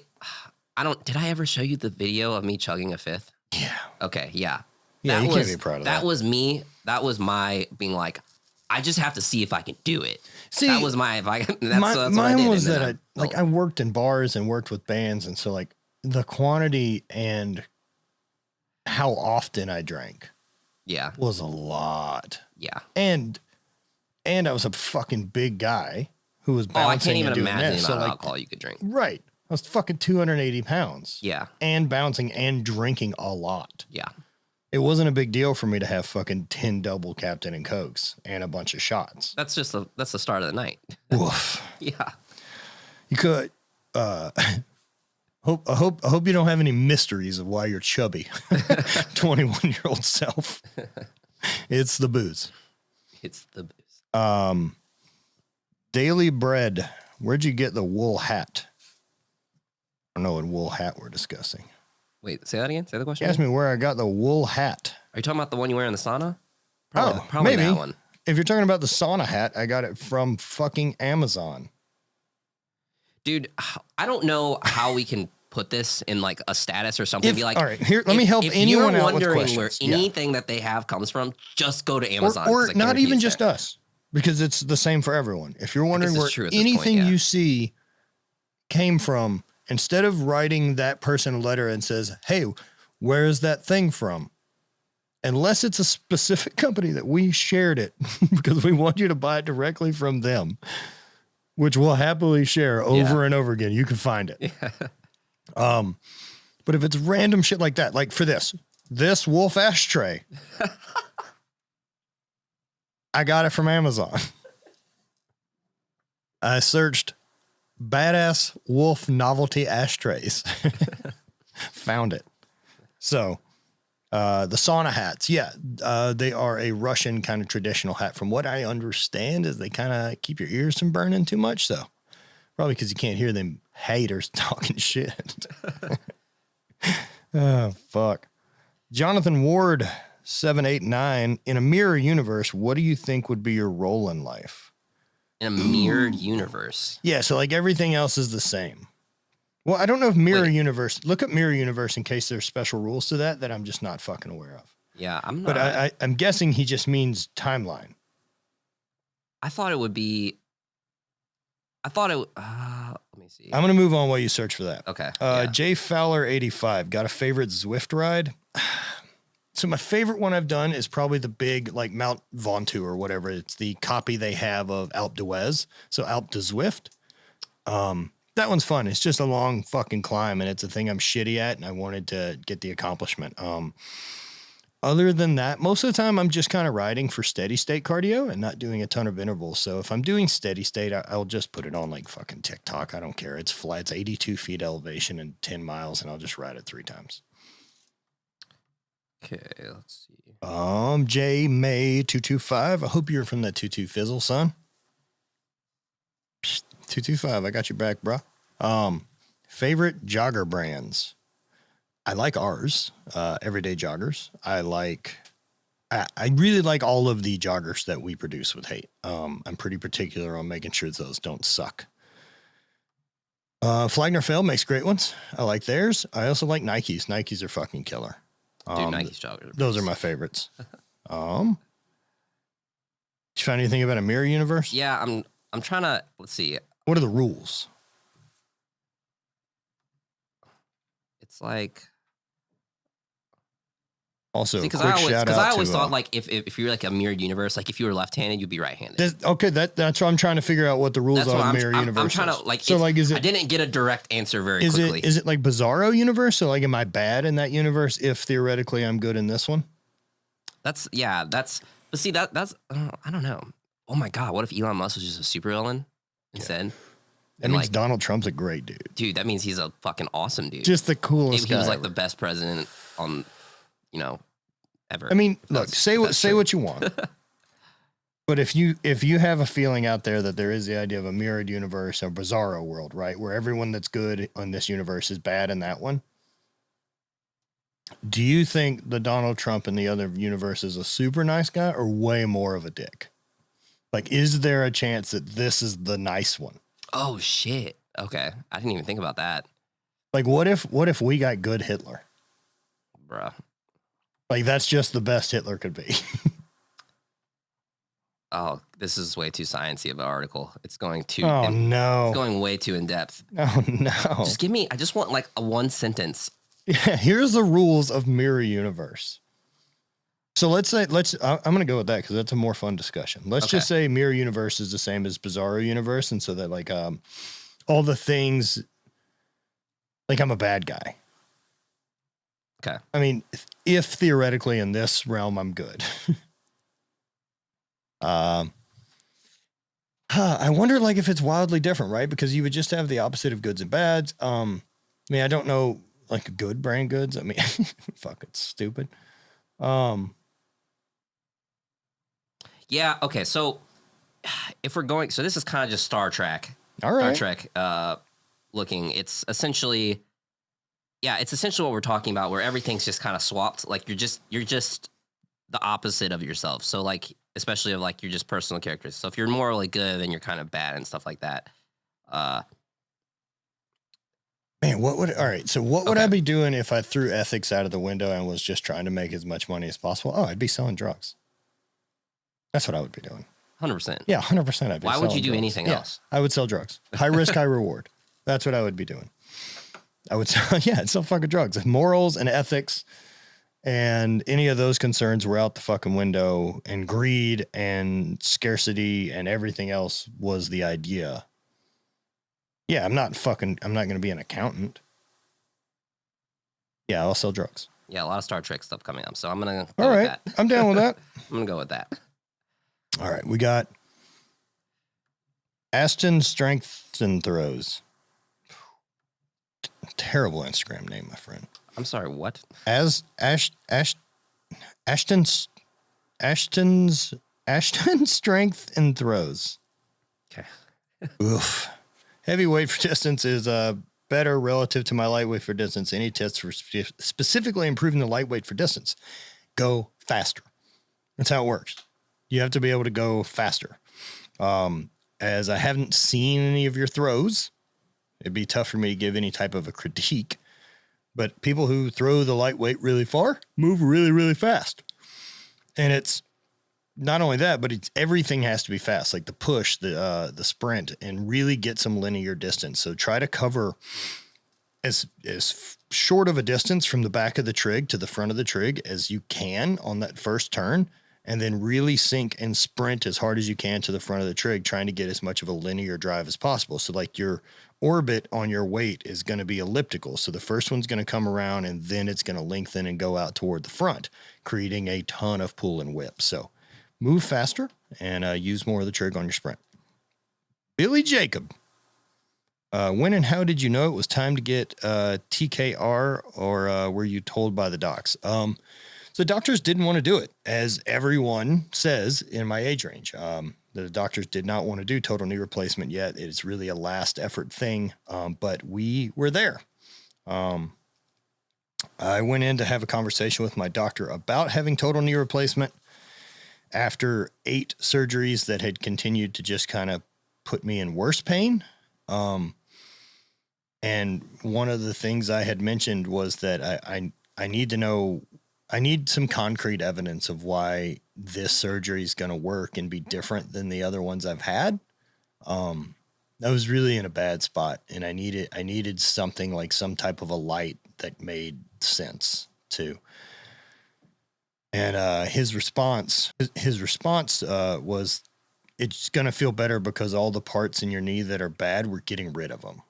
don't. Did I ever show you the video of me chugging a fifth? Yeah. Okay. Yeah. Yeah, you can't be proud of that. That was me. That was my being like, I just have to see if I can do it. See, that was my. That's mine what I did. was that I worked in bars and worked with bands, and so like the quantity and how often I drank, was a lot. Yeah. And I was a fucking big guy who was bouncing. I can't even and doing imagine this. the amount of alcohol you could drink. Right. I was fucking 280 pounds. Yeah. And bouncing and drinking a lot. Yeah. It wasn't a big deal for me to have fucking 10 double Captain and Cokes and a bunch of shots. That's the start of the night. Woof. Yeah. You could, I hope you don't have any mysteries of why you're chubby. 21-year-old self. It's the booze. It's the booze. Daily Bread. Where'd you get the wool hat? I don't know what wool hat we're discussing. Wait, say that again. Say the question. You asked me where I got the wool hat. Are you talking about the one you wear in the sauna? Probably maybe. That one. If you're talking about the sauna hat, I got it from fucking Amazon. Dude, I don't know how we can put this in like a status or something. Be like, all right, here, let me help anyone out with questions. If you're wondering where anything that they have comes from, just go to Amazon. Or not even just us, because it's the same for everyone. If you're wondering where anything you see came from, instead of writing that person a letter and says, hey, where is that thing from? Unless it's a specific company that we shared it because we want you to buy it directly from them, which we'll happily share over and over again. You can find it. Yeah. But if it's random shit like that, like for this wolf ashtray, I got it from Amazon. I searched badass wolf novelty ashtrays. Found it. So, the sauna hats. Yeah. They are a Russian kind of traditional hat. From what I understand is they kind of keep your ears from burning too much. So probably because you can't hear them haters talking shit. Oh, fuck. Jonathan Ward, 789. In a mirror universe, what do you think would be your role in life? In a mirrored universe. Yeah, so like everything else is the same. Well, I don't know if mirror universe. Look at mirror universe in case there's special rules to that I'm just not fucking aware of. Yeah, I'm not. But I'm guessing he just means timeline. I thought it would be. Let me see. I'm gonna move on while you search for that. Okay. Jay Fowler 85. Got a favorite Zwift ride? So my favorite one I've done is probably the big, like Mount Ventoux or whatever. It's the copy they have of Alpe d'Huez. So Alpe de Zwift. That one's fun. It's just a long fucking climb, and it's a thing I'm shitty at, and I wanted to get the accomplishment. Other than that, most of the time I'm just kind of riding for steady state cardio and not doing a ton of intervals. So if I'm doing steady state, I'll just put it on like fucking TikTok. I don't care. It's flat. It's 82 feet elevation and 10 miles, and I'll just ride it 3 times. Okay, let's see. J May 225. I hope you're from that 22 Fizzle, son. 225. I got your back, bro. Favorite jogger brands. I like ours, Everyday Joggers. I really like all of the joggers that we produce with HVIII. I'm pretty particular on making sure those don't suck. Flagner Fail makes great ones. I like theirs. I also like Nikes. Nikes are fucking killer. Dude, Nike's joggers. Those are my favorites. Did you find anything about a mirror universe? Yeah, I'm trying to, let's see. What are the rules? It's like, also, because I always thought like if you're like a mirrored universe, like if you were left-handed, you'd be right-handed. That's what I'm trying to figure out what the rules are of mirror universe. I'm trying to like. So like, is it? I didn't get a direct answer very quickly. Is it like Bizarro universe? So like, am I bad in that universe if theoretically I'm good in this one? But see that's I don't know. Oh my god, what if Elon Musk was just a supervillain instead? That means like, Donald Trump's a great dude. Dude, that means he's a fucking awesome dude. Just the coolest guy. He was like ever. the best president on, ever. I mean, look, say what you want. But if you have a feeling out there that there is the idea of a mirrored universe, a Bizarro world, right, where everyone that's good on this universe is bad in that one, do you think the Donald Trump in the other universe is a super nice guy or way more of a dick? Like, is there a chance that this is the nice one? Oh shit. Okay, I didn't even think about that. Like, what if we got good Hitler, bruh? Like, that's just the best Hitler could be. Oh, this is way too sciencey of an article. It's going too. No. It's going way too in depth. Oh no. I just want like a one sentence. Yeah, here's the rules of mirror universe. So I'm going to go with that because that's a more fun discussion. Let's just say mirror universe is the same as Bizarro universe. And so that like, all the things, like I'm a bad guy. Okay. I mean, if theoretically in this realm, I'm good. I wonder like if it's wildly different, right? Because you would just have the opposite of goods and bads. I mean, I don't know like good brand goods. I mean, fuck, it's stupid. Yeah. Okay. So if we're going, so this is kind of just Star Trek. All right. Star Trek looking. It's essentially what we're talking about, where everything's just kind of swapped. Like you're just the opposite of yourself. So like, especially of like your just personal characters. So if you're morally good, then you're kind of bad and stuff like that. Man, what would I be doing if I threw ethics out of the window and was just trying to make as much money as possible? Oh, I'd be selling drugs. That's what I would be doing. 100%. Yeah, 100%. I'd be Why would you do drugs. anything else? I would sell drugs. High risk, high reward. That's what I would be doing. I would sell, I'd sell fucking drugs. If morals and ethics and any of those concerns were out the fucking window and greed and scarcity and everything else was the idea. Yeah, I'm not going to be an accountant. Yeah, I'll sell drugs. Yeah, a lot of Star Trek stuff coming up. So I'm going to go with that. I'm down with that. I'm going to go with that. All right, we got Ashton Strength and Throws. Terrible Instagram name, my friend. I'm sorry, what? Ashton's Strength and Throws. Okay. Oof. Heavyweight for distance is better relative to my lightweight for distance. Any tips for specifically improving the lightweight for distance? Go faster. That's how it works. You have to be able to go faster. As I haven't seen any of your throws, it'd be tough for me to give any type of a critique. But people who throw the lightweight really far move really, really fast. And it's not only that, but it's everything has to be fast, like the push, the sprint, and really get some linear distance. So try to cover as short of a distance from the back of the trig to the front of the trig as you can on that first turn, and then really sink and sprint as hard as you can to the front of the trig, trying to get as much of a linear drive as possible. So like your orbit on your weight is going to be elliptical. So the first one's going to come around and then it's going to lengthen and go out toward the front, creating a ton of pull and whip. So move faster and use more of the trig on your sprint. Billy Jacob. When and how did you know it was time to get TKR, or were you told by the docs? So doctors didn't want to do it, as everyone says in my age range. The doctors did not want to do total knee replacement yet. It's really a last effort thing, but we were there. I went in to have a conversation with my doctor about having total knee replacement after 8 surgeries that had continued to just kind of put me in worse pain. And one of the things I had mentioned was that I need to know, I need some concrete evidence of why this surgery is going to work and be different than the other ones I've had. I was really in a bad spot, and I needed something like some type of a light that made sense too. And his response was, it's going to feel better because all the parts in your knee that are bad, we're getting rid of them.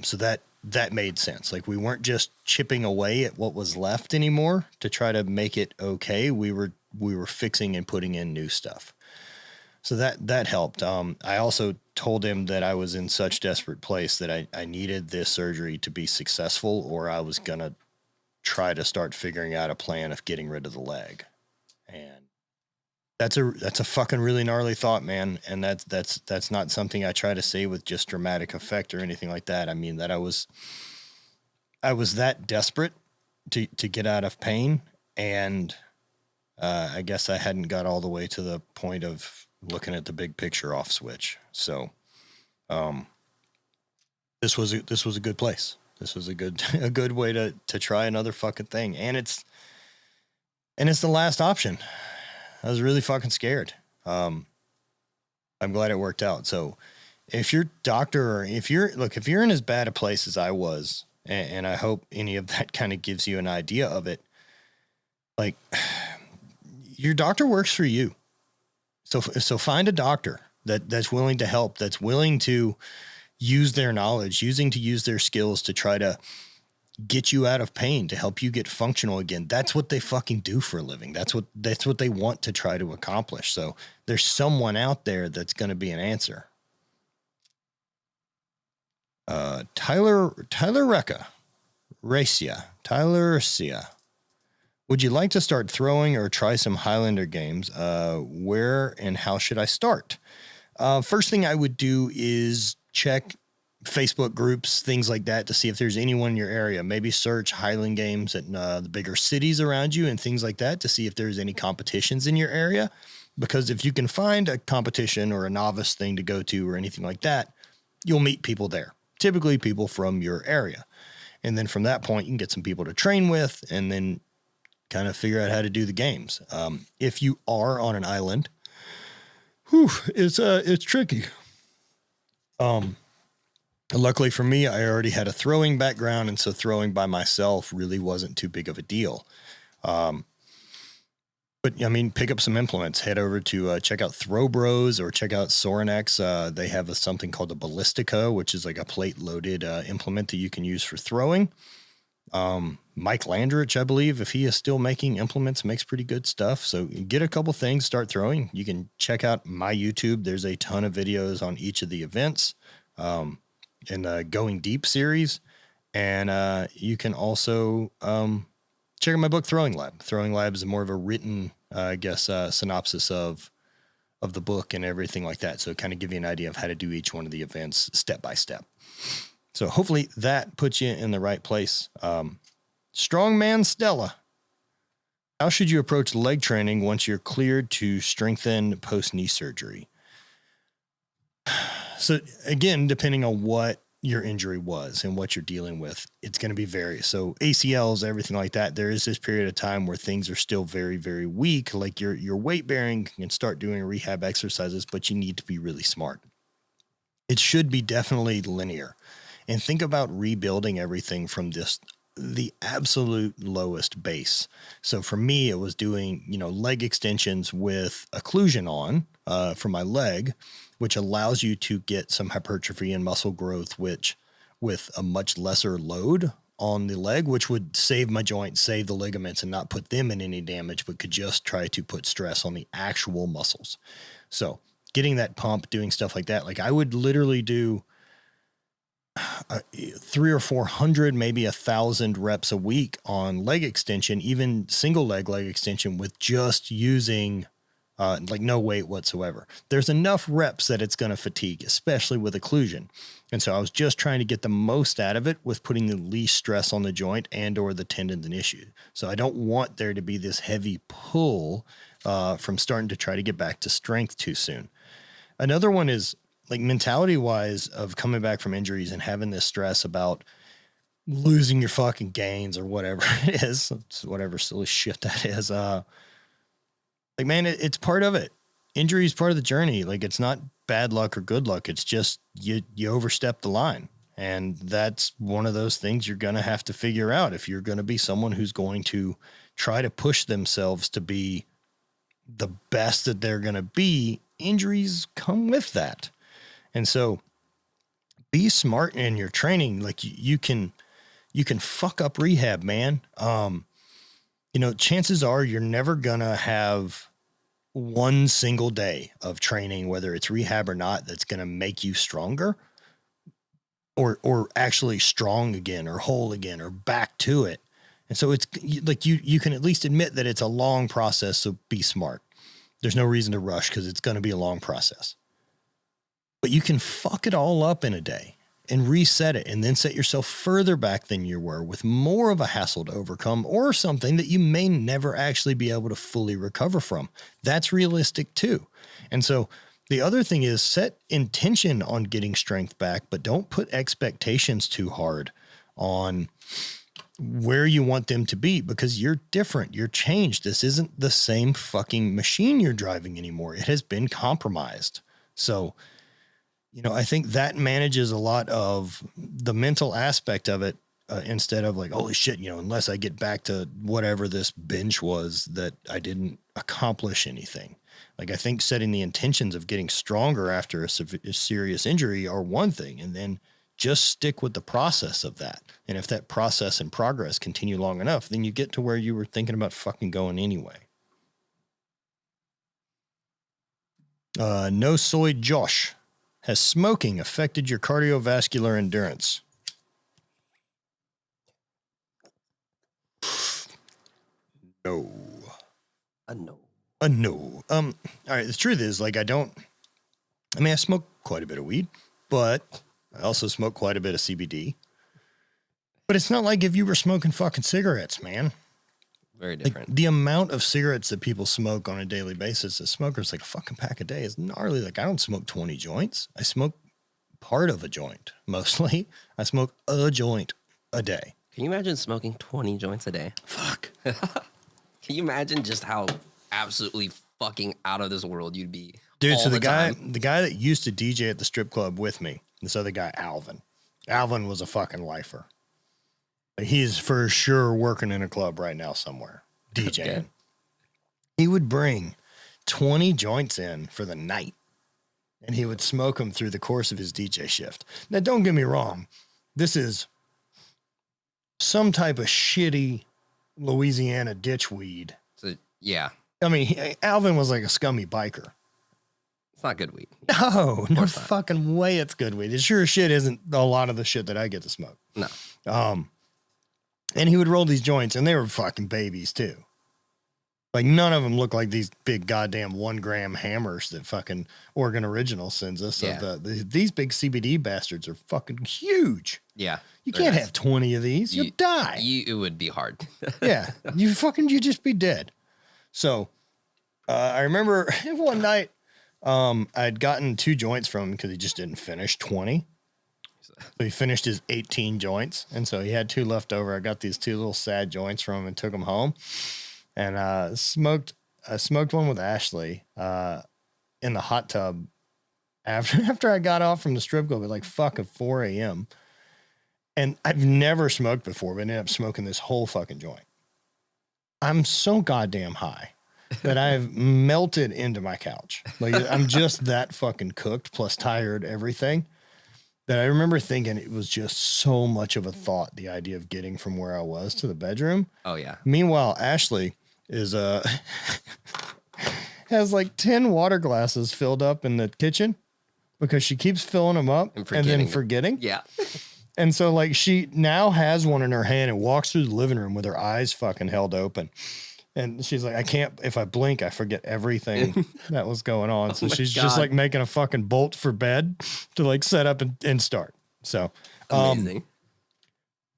So that made sense. Like, we weren't just chipping away at what was left anymore to try to make it okay. We were fixing and putting in new stuff. So that helped. I also told him that I was in such desperate place that I needed this surgery to be successful, or I was going to try to start figuring out a plan of getting rid of the leg. And that's a fucking really gnarly thought, man. And that's not something I try to say with just dramatic effect or anything like that. I mean that I was that desperate to get out of pain. And, I guess I hadn't got all the way to the point of looking at the big picture off switch. So, this was a good place. This was a good way to try another fucking thing. And it's the last option. I was really fucking scared. I'm glad it worked out. So if your doctor, or if you're in as bad a place as I was, and I hope any of that kind of gives you an idea of it, like, your doctor works for you. So find a doctor that's willing to help, that's willing to use their knowledge, use their skills to try to get you out of pain, to help you get functional again. That's what they fucking do for a living. That's what they want to try to accomplish. So there's someone out there that's going to be an answer. Tyler Sia. Would you like to start throwing or try some Highlander games? Where and how should I start? First thing I would do is check Facebook groups, things like that, to see if there's anyone in your area. Maybe search Highland games at the bigger cities around you and things like that to see if there's any competitions in your area. Because if you can find a competition or a novice thing to go to or anything like that, you'll meet people there, typically people from your area. And then from that point, you can get some people to train with and then kind of figure out how to do the games. If you are on an island, it's tricky. Luckily for me, I already had a throwing background, and so throwing by myself really wasn't too big of a deal. But I mean, pick up some implements. Head over to check out Throw Bros or check out Sorinex. They have something called a Ballistica, which is like a plate-loaded implement that you can use for throwing. Mike Landrich, I believe, if he is still making implements, makes pretty good stuff. So get a couple things, start throwing. You can check out my YouTube. There's a ton of videos on each of the events. In the Going Deep series. And you can also check out my book, Throwing Lab. Throwing Lab is more of a written, synopsis of the book and everything like that. So kind of give you an idea of how to do each one of the events step by step. So hopefully that puts you in the right place. Strongman Stella. How should you approach leg training once you're cleared to strengthen post-knee surgery? So again, depending on what your injury was and what you're dealing with, it's going to be various. So ACLs, everything like that, there is this period of time where things are still very, very weak. Like your weight bearing can start doing rehab exercises, but you need to be really smart. It should be definitely linear. And think about rebuilding everything from this the absolute lowest base. So for me, it was doing, leg extensions with occlusion on for my leg, which allows you to get some hypertrophy and muscle growth, which with a much lesser load on the leg, which would save my joints, save the ligaments, and not put them in any damage, but could just try to put stress on the actual muscles. So getting that pump, doing stuff like that, like I would literally do 300 or 400, maybe 1,000 reps a week on leg extension, even single leg extension with just using like no weight whatsoever. There's enough reps that it's going to fatigue, especially with occlusion. And so I was just trying to get the most out of it with putting the least stress on the joint and or the tendons and issue. So I don't want there to be this heavy pull from starting to try to get back to strength too soon. Another one is like mentality wise of coming back from injuries and having this stress about losing your fucking gains or whatever it is, whatever silly shit that is. Like, man, it's part of it. Injury is part of the journey. Like, it's not bad luck or good luck. It's just you overstep the line. And that's one of those things you're going to have to figure out if you're going to be someone who's going to try to push themselves to be the best that they're going to be. Injuries come with that. And so be smart in your training. Like you can fuck up rehab, man. Chances are you're never going to have one single day of training, whether it's rehab or not, that's going to make you stronger or actually strong again or whole again or back to it. And so it's like you can at least admit that it's a long process. So be smart. There's no reason to rush because it's going to be a long process. But you can fuck it all up in a day and reset it and then set yourself further back than you were with more of a hassle to overcome or something that you may never actually be able to fully recover from. That's realistic too. And so the other thing is set intention on getting strength back, but don't put expectations too hard on where you want them to be because you're different. You're changed. This isn't the same fucking machine you're driving anymore. It has been compromised. So, I think that manages a lot of the mental aspect of it instead of like, holy shit, unless I get back to whatever this bench was that I didn't accomplish anything. Like I think setting the intentions of getting stronger after a serious injury are one thing, and then just stick with the process of that. And if that process and progress continue long enough, then you get to where you were thinking about fucking going anyway. No Soy Josh. Has smoking affected your cardiovascular endurance? No. No. No. All right. The truth is, like, I smoke quite a bit of weed, but I also smoke quite a bit of CBD. But it's not like if you were smoking fucking cigarettes, man. Very different. Like, the amount of cigarettes that people smoke on a daily basis as smokers, like a fucking pack a day, is gnarly. Like, I don't smoke 20 joints. I smoke part of a joint, mostly. I smoke a joint a day. Can you imagine smoking 20 joints a day? Fuck. Can you imagine just how absolutely fucking out of this world you'd be? Dude, so the guy that used to DJ at the strip club with me, this other guy, Alvin was a fucking lifer. He's for sure working in a club right now somewhere, DJing. Okay. He would bring 20 joints in for the night, and he would smoke them through the course of his DJ shift. Now, don't get me wrong. This is some type of shitty Louisiana ditch weed. So, yeah. I mean, Alvin was like a scummy biker. It's not good weed. No fucking way it's good weed. It sure as shit isn't a lot of the shit that I get to smoke. No. And he would roll these joints, and they were fucking babies, too. Like, none of them look like these big goddamn 1 gram hammers that fucking Oregon Original sends us. Yeah. So these big CBD bastards are fucking huge. Yeah. You can't have 20 of these. You'll die. It would be hard. Yeah. You'd just be dead. So, I remember one night, I'd gotten 2 joints from him because he just didn't finish 20. So he finished his 18 joints, and so he had 2 left over. I got these 2 little sad joints from him and took them home, and I smoked one with Ashley in the hot tub after I got off from the strip club at like fucking 4 a.m. And I've never smoked before, but ended up smoking this whole fucking joint. I'm so goddamn high that I've melted into my couch. Like I'm just that fucking cooked plus tired, everything, that I remember thinking it was just so much of a thought, the idea of getting from where I was to the bedroom. Oh yeah. Meanwhile, Ashley is has like 10 water glasses filled up in the kitchen because she keeps filling them up and then forgetting. Yeah. And so like she now has one in her hand and walks through the living room with her eyes fucking held open. And she's like, I can't, if I blink, I forget everything that was going on. So she's just like making a fucking bolt for bed to like set up and start. So amazing.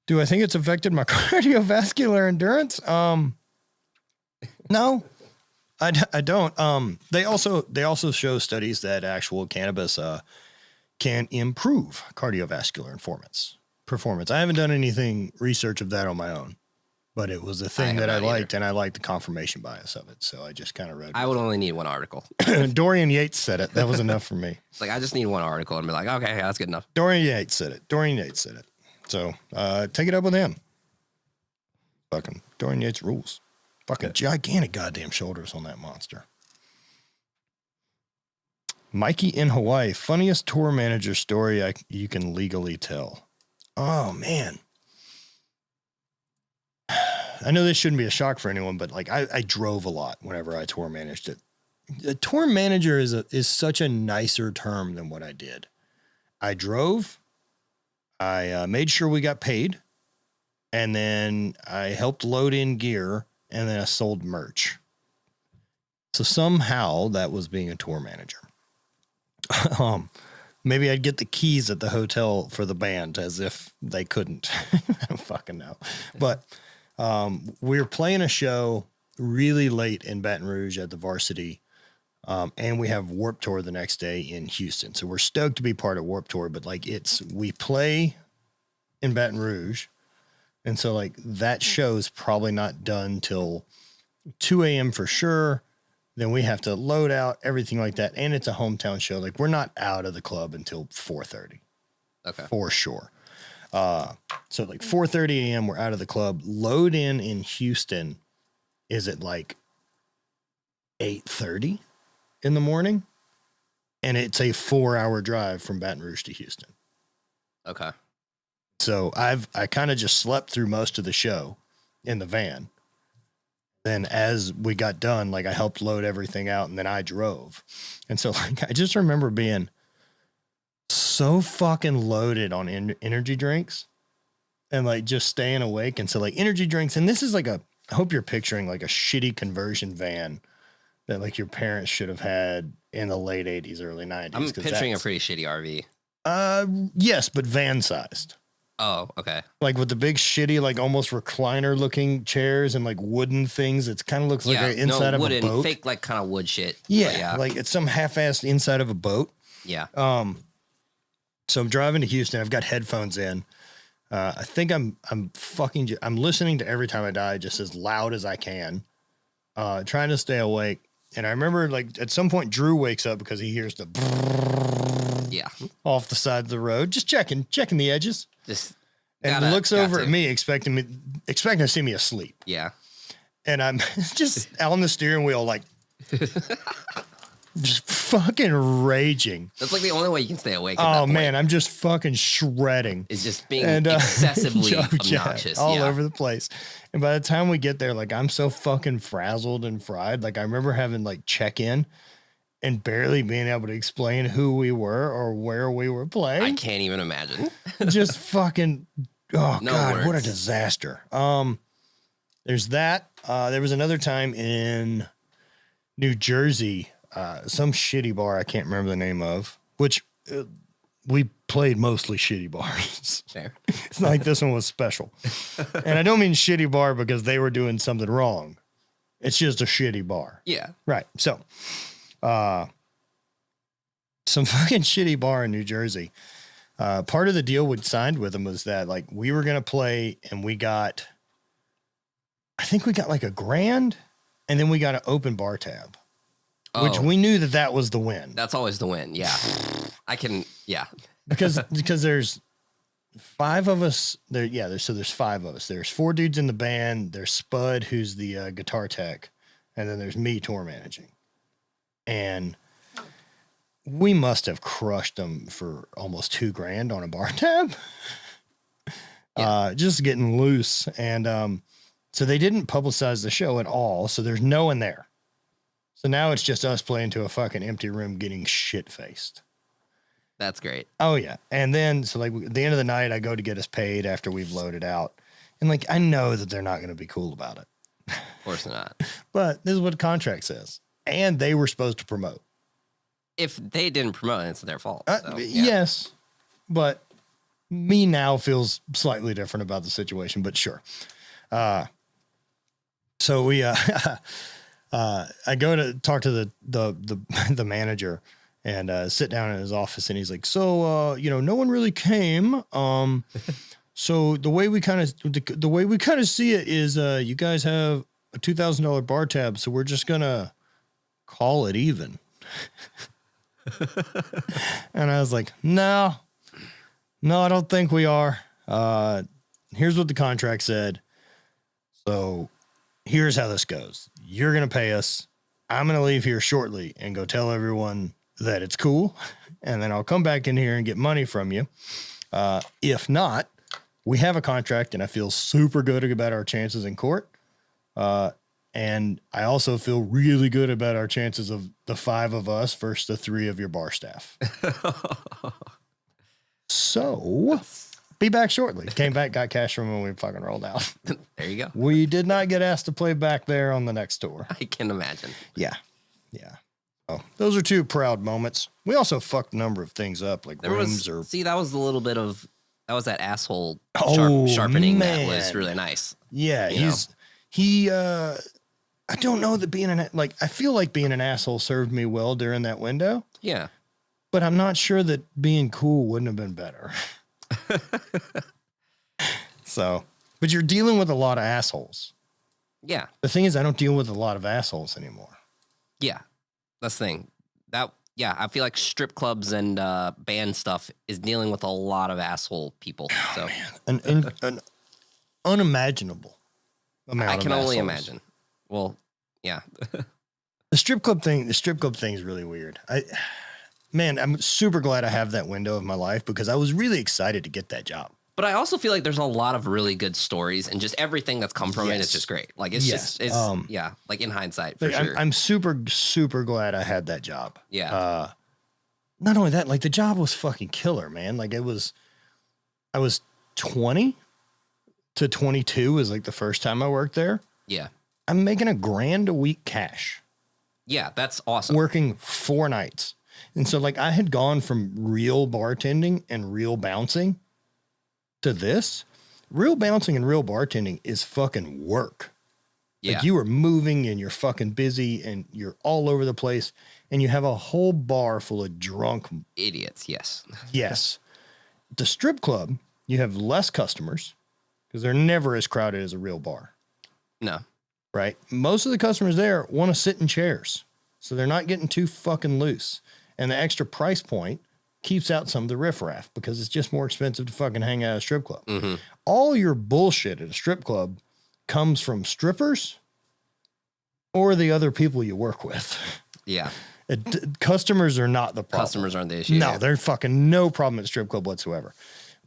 Do I think it's affected my cardiovascular endurance? No, I don't. They also show studies that actual cannabis can improve cardiovascular performance. I haven't done anything research of that on my own, but it was a thing that I liked, and I liked the confirmation bias of it. So I just kind of read. I would only need one article. Dorian Yates said it. That was enough for me. It's like, I just need one article and be like, okay, that's good enough. Dorian Yates said it. So take it up with him. Fucking Dorian Yates rules. Fucking gigantic goddamn shoulders on that monster. Mikey in Hawaii, funniest tour manager story you can legally tell. Oh, man. I know this shouldn't be a shock for anyone, but like I drove a lot whenever I tour managed it. A tour manager is such a nicer term than what I did. I drove, I made sure we got paid, and then I helped load in gear, and then I sold merch. So somehow that was being a tour manager. Maybe I'd get the keys at the hotel for the band as if they couldn't. I don't fucking know. But we were playing a show really late in Baton Rouge at the Varsity. And we have Warped Tour the next day in Houston. So we're stoked to be part of Warped Tour, but like we play in Baton Rouge. And so like that show's probably not done till 2 a.m. for sure. Then we have to load out everything like that. And it's a hometown show. Like we're not out of the club until 4:30. Okay. For sure. So like 4:30 a.m. we're out of the club. Load in Houston is at like 8:30 in the morning. And it's a 4-hour drive from Baton Rouge to Houston. Okay. So I kind of just slept through most of the show in the van. Then as we got done, like I helped load everything out and then I drove. And so like, I just remember being so fucking loaded on energy drinks and like just staying awake. And so like energy drinks, and this is like I hope you're picturing like a shitty conversion van that like your parents should have had in the late 80s, early 90s. I'm picturing a pretty shitty RV. Yes, but van sized. Oh, okay. Like with the big shitty, like almost recliner looking chairs and like wooden things. It kind of looks like an inside of a boat. Fake like kind of wood shit. Yeah, like it's some half-assed inside of a boat. Yeah. So I'm driving to Houston. I've got headphones in. I think I'm listening to Every Time I Die just as loud as I can, trying to stay awake. And I remember like at some point Drew wakes up because he hears the off the side of the road, just checking the edges. And looks over at me, expecting to see me asleep. Yeah. And I'm just on the steering wheel, like just fucking raging. That's like the only way you can stay awake. Oh man, I'm just fucking shredding. It's just being excessively obnoxious. All over the place. And by the time we get there, like I'm so fucking frazzled and fried. Like I remember having like check in and barely being able to explain who we were or where we were playing. I can't even imagine. Just fucking, oh no God, words. what a disaster. There's that. There was another time in New Jersey, some shitty bar I can't remember the name of, which we played mostly shitty bars. Fair. It's not like this one was special. And I don't mean shitty bar because they were doing something wrong. It's just a shitty bar. Yeah. Right. So, some fucking shitty bar in New Jersey. Part of the deal we'd signed with them was that like we were going to play and I think we got like $1,000 and then we got an open bar tab, which we knew that was the win. That's always the win. Yeah. Yeah. because there's 5 of us there. Yeah. There's 5 of us. There's 4 dudes in the band. There's Spud, who's the guitar tech. And then there's me tour managing. And we must have crushed them for almost $2,000 on a bar tab. Just getting loose. And, so they didn't publicize the show at all. So there's no one there. So now it's just us playing to a fucking empty room getting shit faced. That's great. Oh yeah. And then, so like at the end of the night, I go to get us paid after we've loaded out. And like, I know that they're not going to be cool about it. Of course not. But this is what the contract says. And they were supposed to promote. If they didn't promote, it's their fault. So, Yes. But me now feels slightly different about the situation, but sure. So we, I go to talk to the manager and sit down in his office, and he's like, so, no one really came. So the way we kind of see it is, you guys have a $2,000 bar tab. So we're just going to call it even. And I was like, no, I don't think we are. Here's what the contract said. So here's how this goes. You're going to pay us. I'm going to leave here shortly and go tell everyone that it's cool. And then I'll come back in here and get money from you. If not, we have a contract, and I feel super good about our chances in court. And I also feel really good about our chances of the 5 of us versus the 3 of your bar staff. So be back shortly. Came back, got cash from him, and we fucking rolled out. There you go. We did not get asked to play back there on the next tour. I can imagine. Yeah. Oh, those are 2 proud moments. We also fucked a number of things up, like that was that asshole sharpening that was really nice. Yeah, I don't know that I feel like being an asshole served me well during that window. Yeah. But I'm not sure that being cool wouldn't have been better. So, but you're dealing with a lot of assholes. Yeah. The thing is, I don't deal with a lot of assholes anymore. Yeah. That's the thing. I feel like strip clubs and band stuff is dealing with a lot of asshole people. So an unimaginable amount I can of only assholes. imagine. Well, yeah. The strip club thing is really weird. I'm super glad I have that window of my life because I was really excited to get that job. But I also feel like there's a lot of really good stories, and just everything that's come from it is just great. Like it's like in hindsight for sure. I'm super, super glad I had that job. Yeah. Not only that, like the job was fucking killer, man. Like I was 20 to 22 was like the first time I worked there. Yeah. I'm making $1,000 a week cash. Yeah, that's awesome. Working 4 nights. And so like I had gone from real bartending and real bouncing to this. Real bouncing and real bartending is fucking work. Yeah. Like you are moving and you're fucking busy and you're all over the place and you have a whole bar full of drunk idiots. Yes. Yes. The strip club, you have less customers because they're never as crowded as a real bar. No. Right? Most of the customers there want to sit in chairs. So they're not getting too fucking loose. And the extra price point keeps out some of the riffraff because it's just more expensive to fucking hang out at a strip club. Mm-hmm. All your bullshit at a strip club comes from strippers or the other people you work with. Yeah. Customers are not the problem. Customers aren't the issue. No, they're fucking no problem at strip club whatsoever.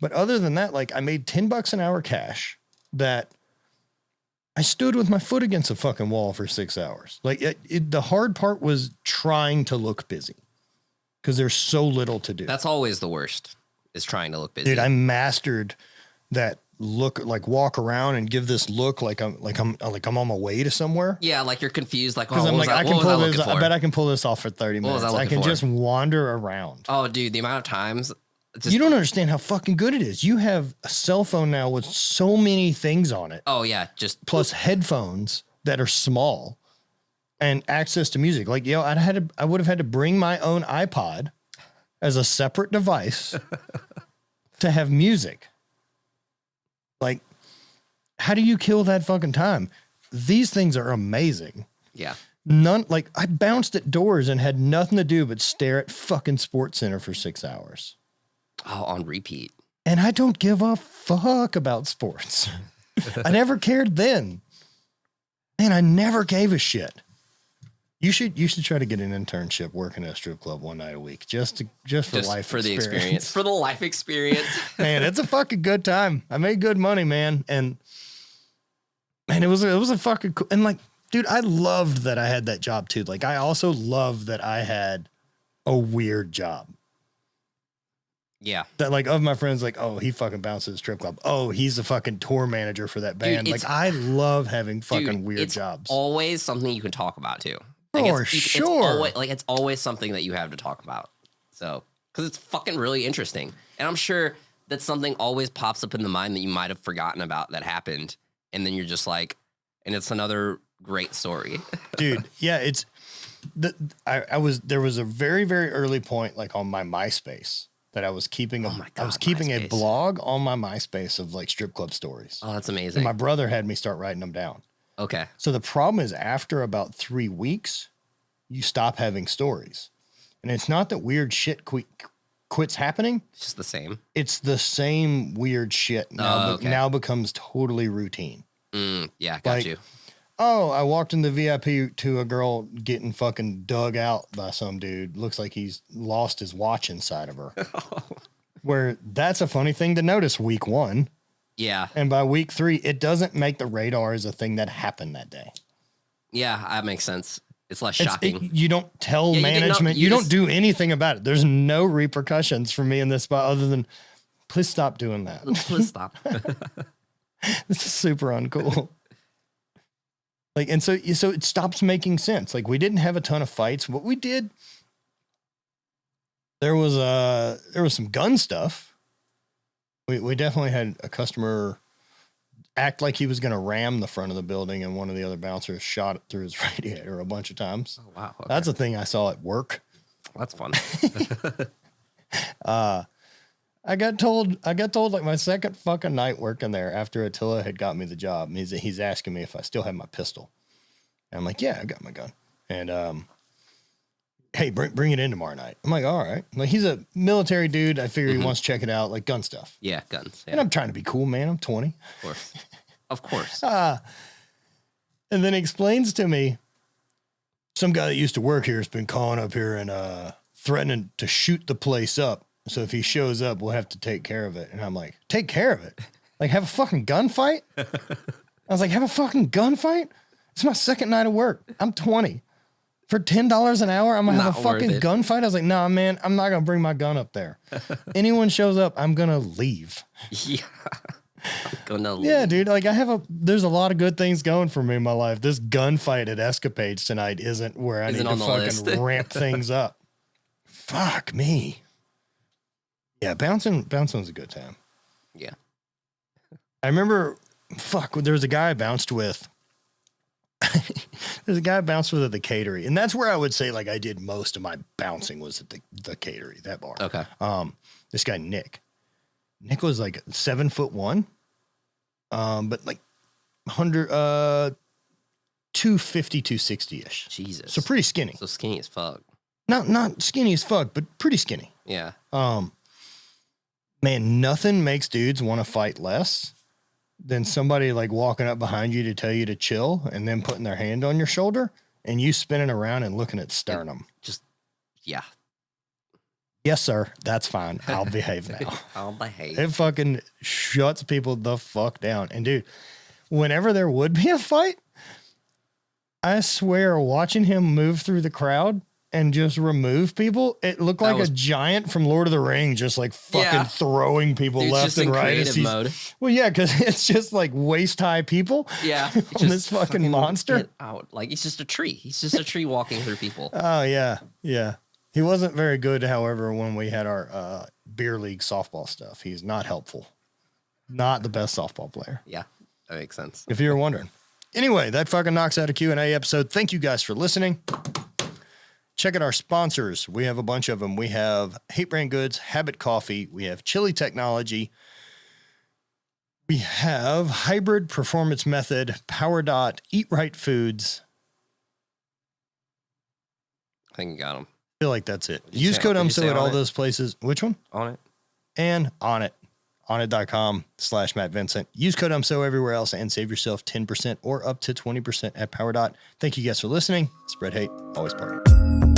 But other than that, like I made $10 an hour cash that I stood with my foot against a fucking wall for 6 hours. Like the hard part was trying to look busy because there's so little to do. That's always the worst, is trying to look busy. Dude, I mastered that look, like walk around and give this look like I'm on my way to somewhere. Yeah, like you're confused. Like, I'm like, I bet I can pull this off for 30 minutes. I can just wander around. Oh, dude, the amount of times. You don't understand how fucking good it is. You have a cell phone now with so many things on it. Oh yeah, just plus headphones that are small and access to music. Like, I would have had to bring my own iPod as a separate device to have music. Like, how do you kill that fucking time? These things are amazing. Yeah. Like I bounced at doors and had nothing to do but stare at fucking Sports Center for 6 hours. Oh, on repeat. And I don't give a fuck about sports. I never cared then. Man, I never gave a shit. You should try to get an internship working at a strip club one night a week, just for life for experience. the experience, for the life experience. Man, it's a fucking good time. I made good money, man, and it was a fucking cool. And like, dude, I loved that I had that job too. Like, I also loved that I had a weird job. Yeah. That like of my friends, like, oh, he fucking bounces at a strip club. Oh, he's the fucking tour manager for that band. Dude, like, I love having fucking weird jobs. Always something you can talk about too. Like, for sure. It's always something that you have to talk about. So, because it's fucking really interesting. And I'm sure that something always pops up in the mind that you might have forgotten about that happened. And then you're just like, and it's another great story. Dude, yeah, there was a very, very early point, like on my MySpace, that I was keeping a blog on my MySpace of like strip club stories. Oh, that's amazing. And my brother had me start writing them down. Okay. So the problem is after about 3 weeks, you stop having stories. And it's not that weird shit quits happening. It's just the same. It's the same weird shit now becomes totally routine. Yeah, got you. Oh, I walked in the VIP to a girl getting fucking dug out by some dude. Looks like he's lost his watch inside of her. Where that's a funny thing to notice week 1. Yeah. And by week 3, it doesn't make the radar as a thing that happened that day. Yeah, that makes sense. It's less shocking. You don't tell management. You don't do anything about it. There's no repercussions for me in this spot other than, please stop doing that. Please stop. This is super uncool. Like, and so it stops making sense. Like, we didn't have a ton of fights. What we did, there was some gun stuff. We definitely had a customer act like he was going to ram the front of the building, and one of the other bouncers shot it through his radiator a bunch of times. Oh, wow. Okay. That's a thing I saw at work. That's fun. I got told like my second fucking night working there after Attila had got me the job. And he's asking me if I still have my pistol. And I'm like, yeah, I got my gun. And, hey, bring it in tomorrow night. I'm like, all right. Like, he's a military dude. I figure he wants to check it out, like gun stuff. Yeah, guns. Yeah. And I'm trying to be cool, man. I'm 20. Of course. Of course. And then he explains to me, some guy that used to work here has been calling up here and threatening to shoot the place up. So if he shows up, we'll have to take care of it. And I'm like, take care of it? Like, have a fucking gunfight? I was like, have a fucking gunfight? It's my second night of work. I'm 20. For $10 an hour, I'm going to have a fucking gunfight? I was like, nah, man, I'm not going to bring my gun up there. Anyone shows up, I'm going to leave. Yeah. I'm gonna leave. Yeah, dude. Like, there's a lot of good things going for me in my life. This gunfight at Escapades tonight isn't where I need to fucking ramp things up. Fuck me. Yeah, bouncing was a good time. Yeah. I remember, there was a guy I bounced with. There's a guy I bounced with at the Catery. And that's where I would say, like, I did most of my bouncing was at the Catery, that bar. Okay. This guy, Nick. Nick was like 7'1", but like 250, 260-ish. Jesus. So pretty skinny. So skinny as fuck. Not skinny as fuck, but pretty skinny. Yeah. Man, nothing makes dudes want to fight less than somebody like walking up behind you to tell you to chill and then putting their hand on your shoulder and you spinning around and looking at sternum. Yeah. Yes, sir. That's fine. I'll behave now. I'll behave. It fucking shuts people the fuck down. And dude, whenever there would be a fight, I swear watching him move through the crowd and just remove people, it looked like a giant from Lord of the Rings, just like fucking throwing people left and right. Creative mode. Well, yeah, because it's just like waist high people. Yeah, on this fucking monster. Get out. Like, he's just a tree. He's just a tree walking through people. Oh yeah, yeah. He wasn't very good, however, when we had our beer league softball stuff. He's not helpful. Not the best softball player. Yeah, that makes sense. If you were wondering. Anyway, that fucking knocks out a Q&A episode. Thank you guys for listening. Check out our sponsors. We have a bunch of them. We have Hate Brand Goods, Habit Coffee. We have Chili Technology. We have Hybrid Performance Method, Power Dot, Eat Right Foods. I think you got them. I feel like that's it. Use code UMSO at all those places. Which one? On it. And On It. onnit.com/Matt Vincent. Use code UMSO everywhere else and save yourself 10% or up to 20% at Power Dot. Thank you guys for listening. Spread hate, always party.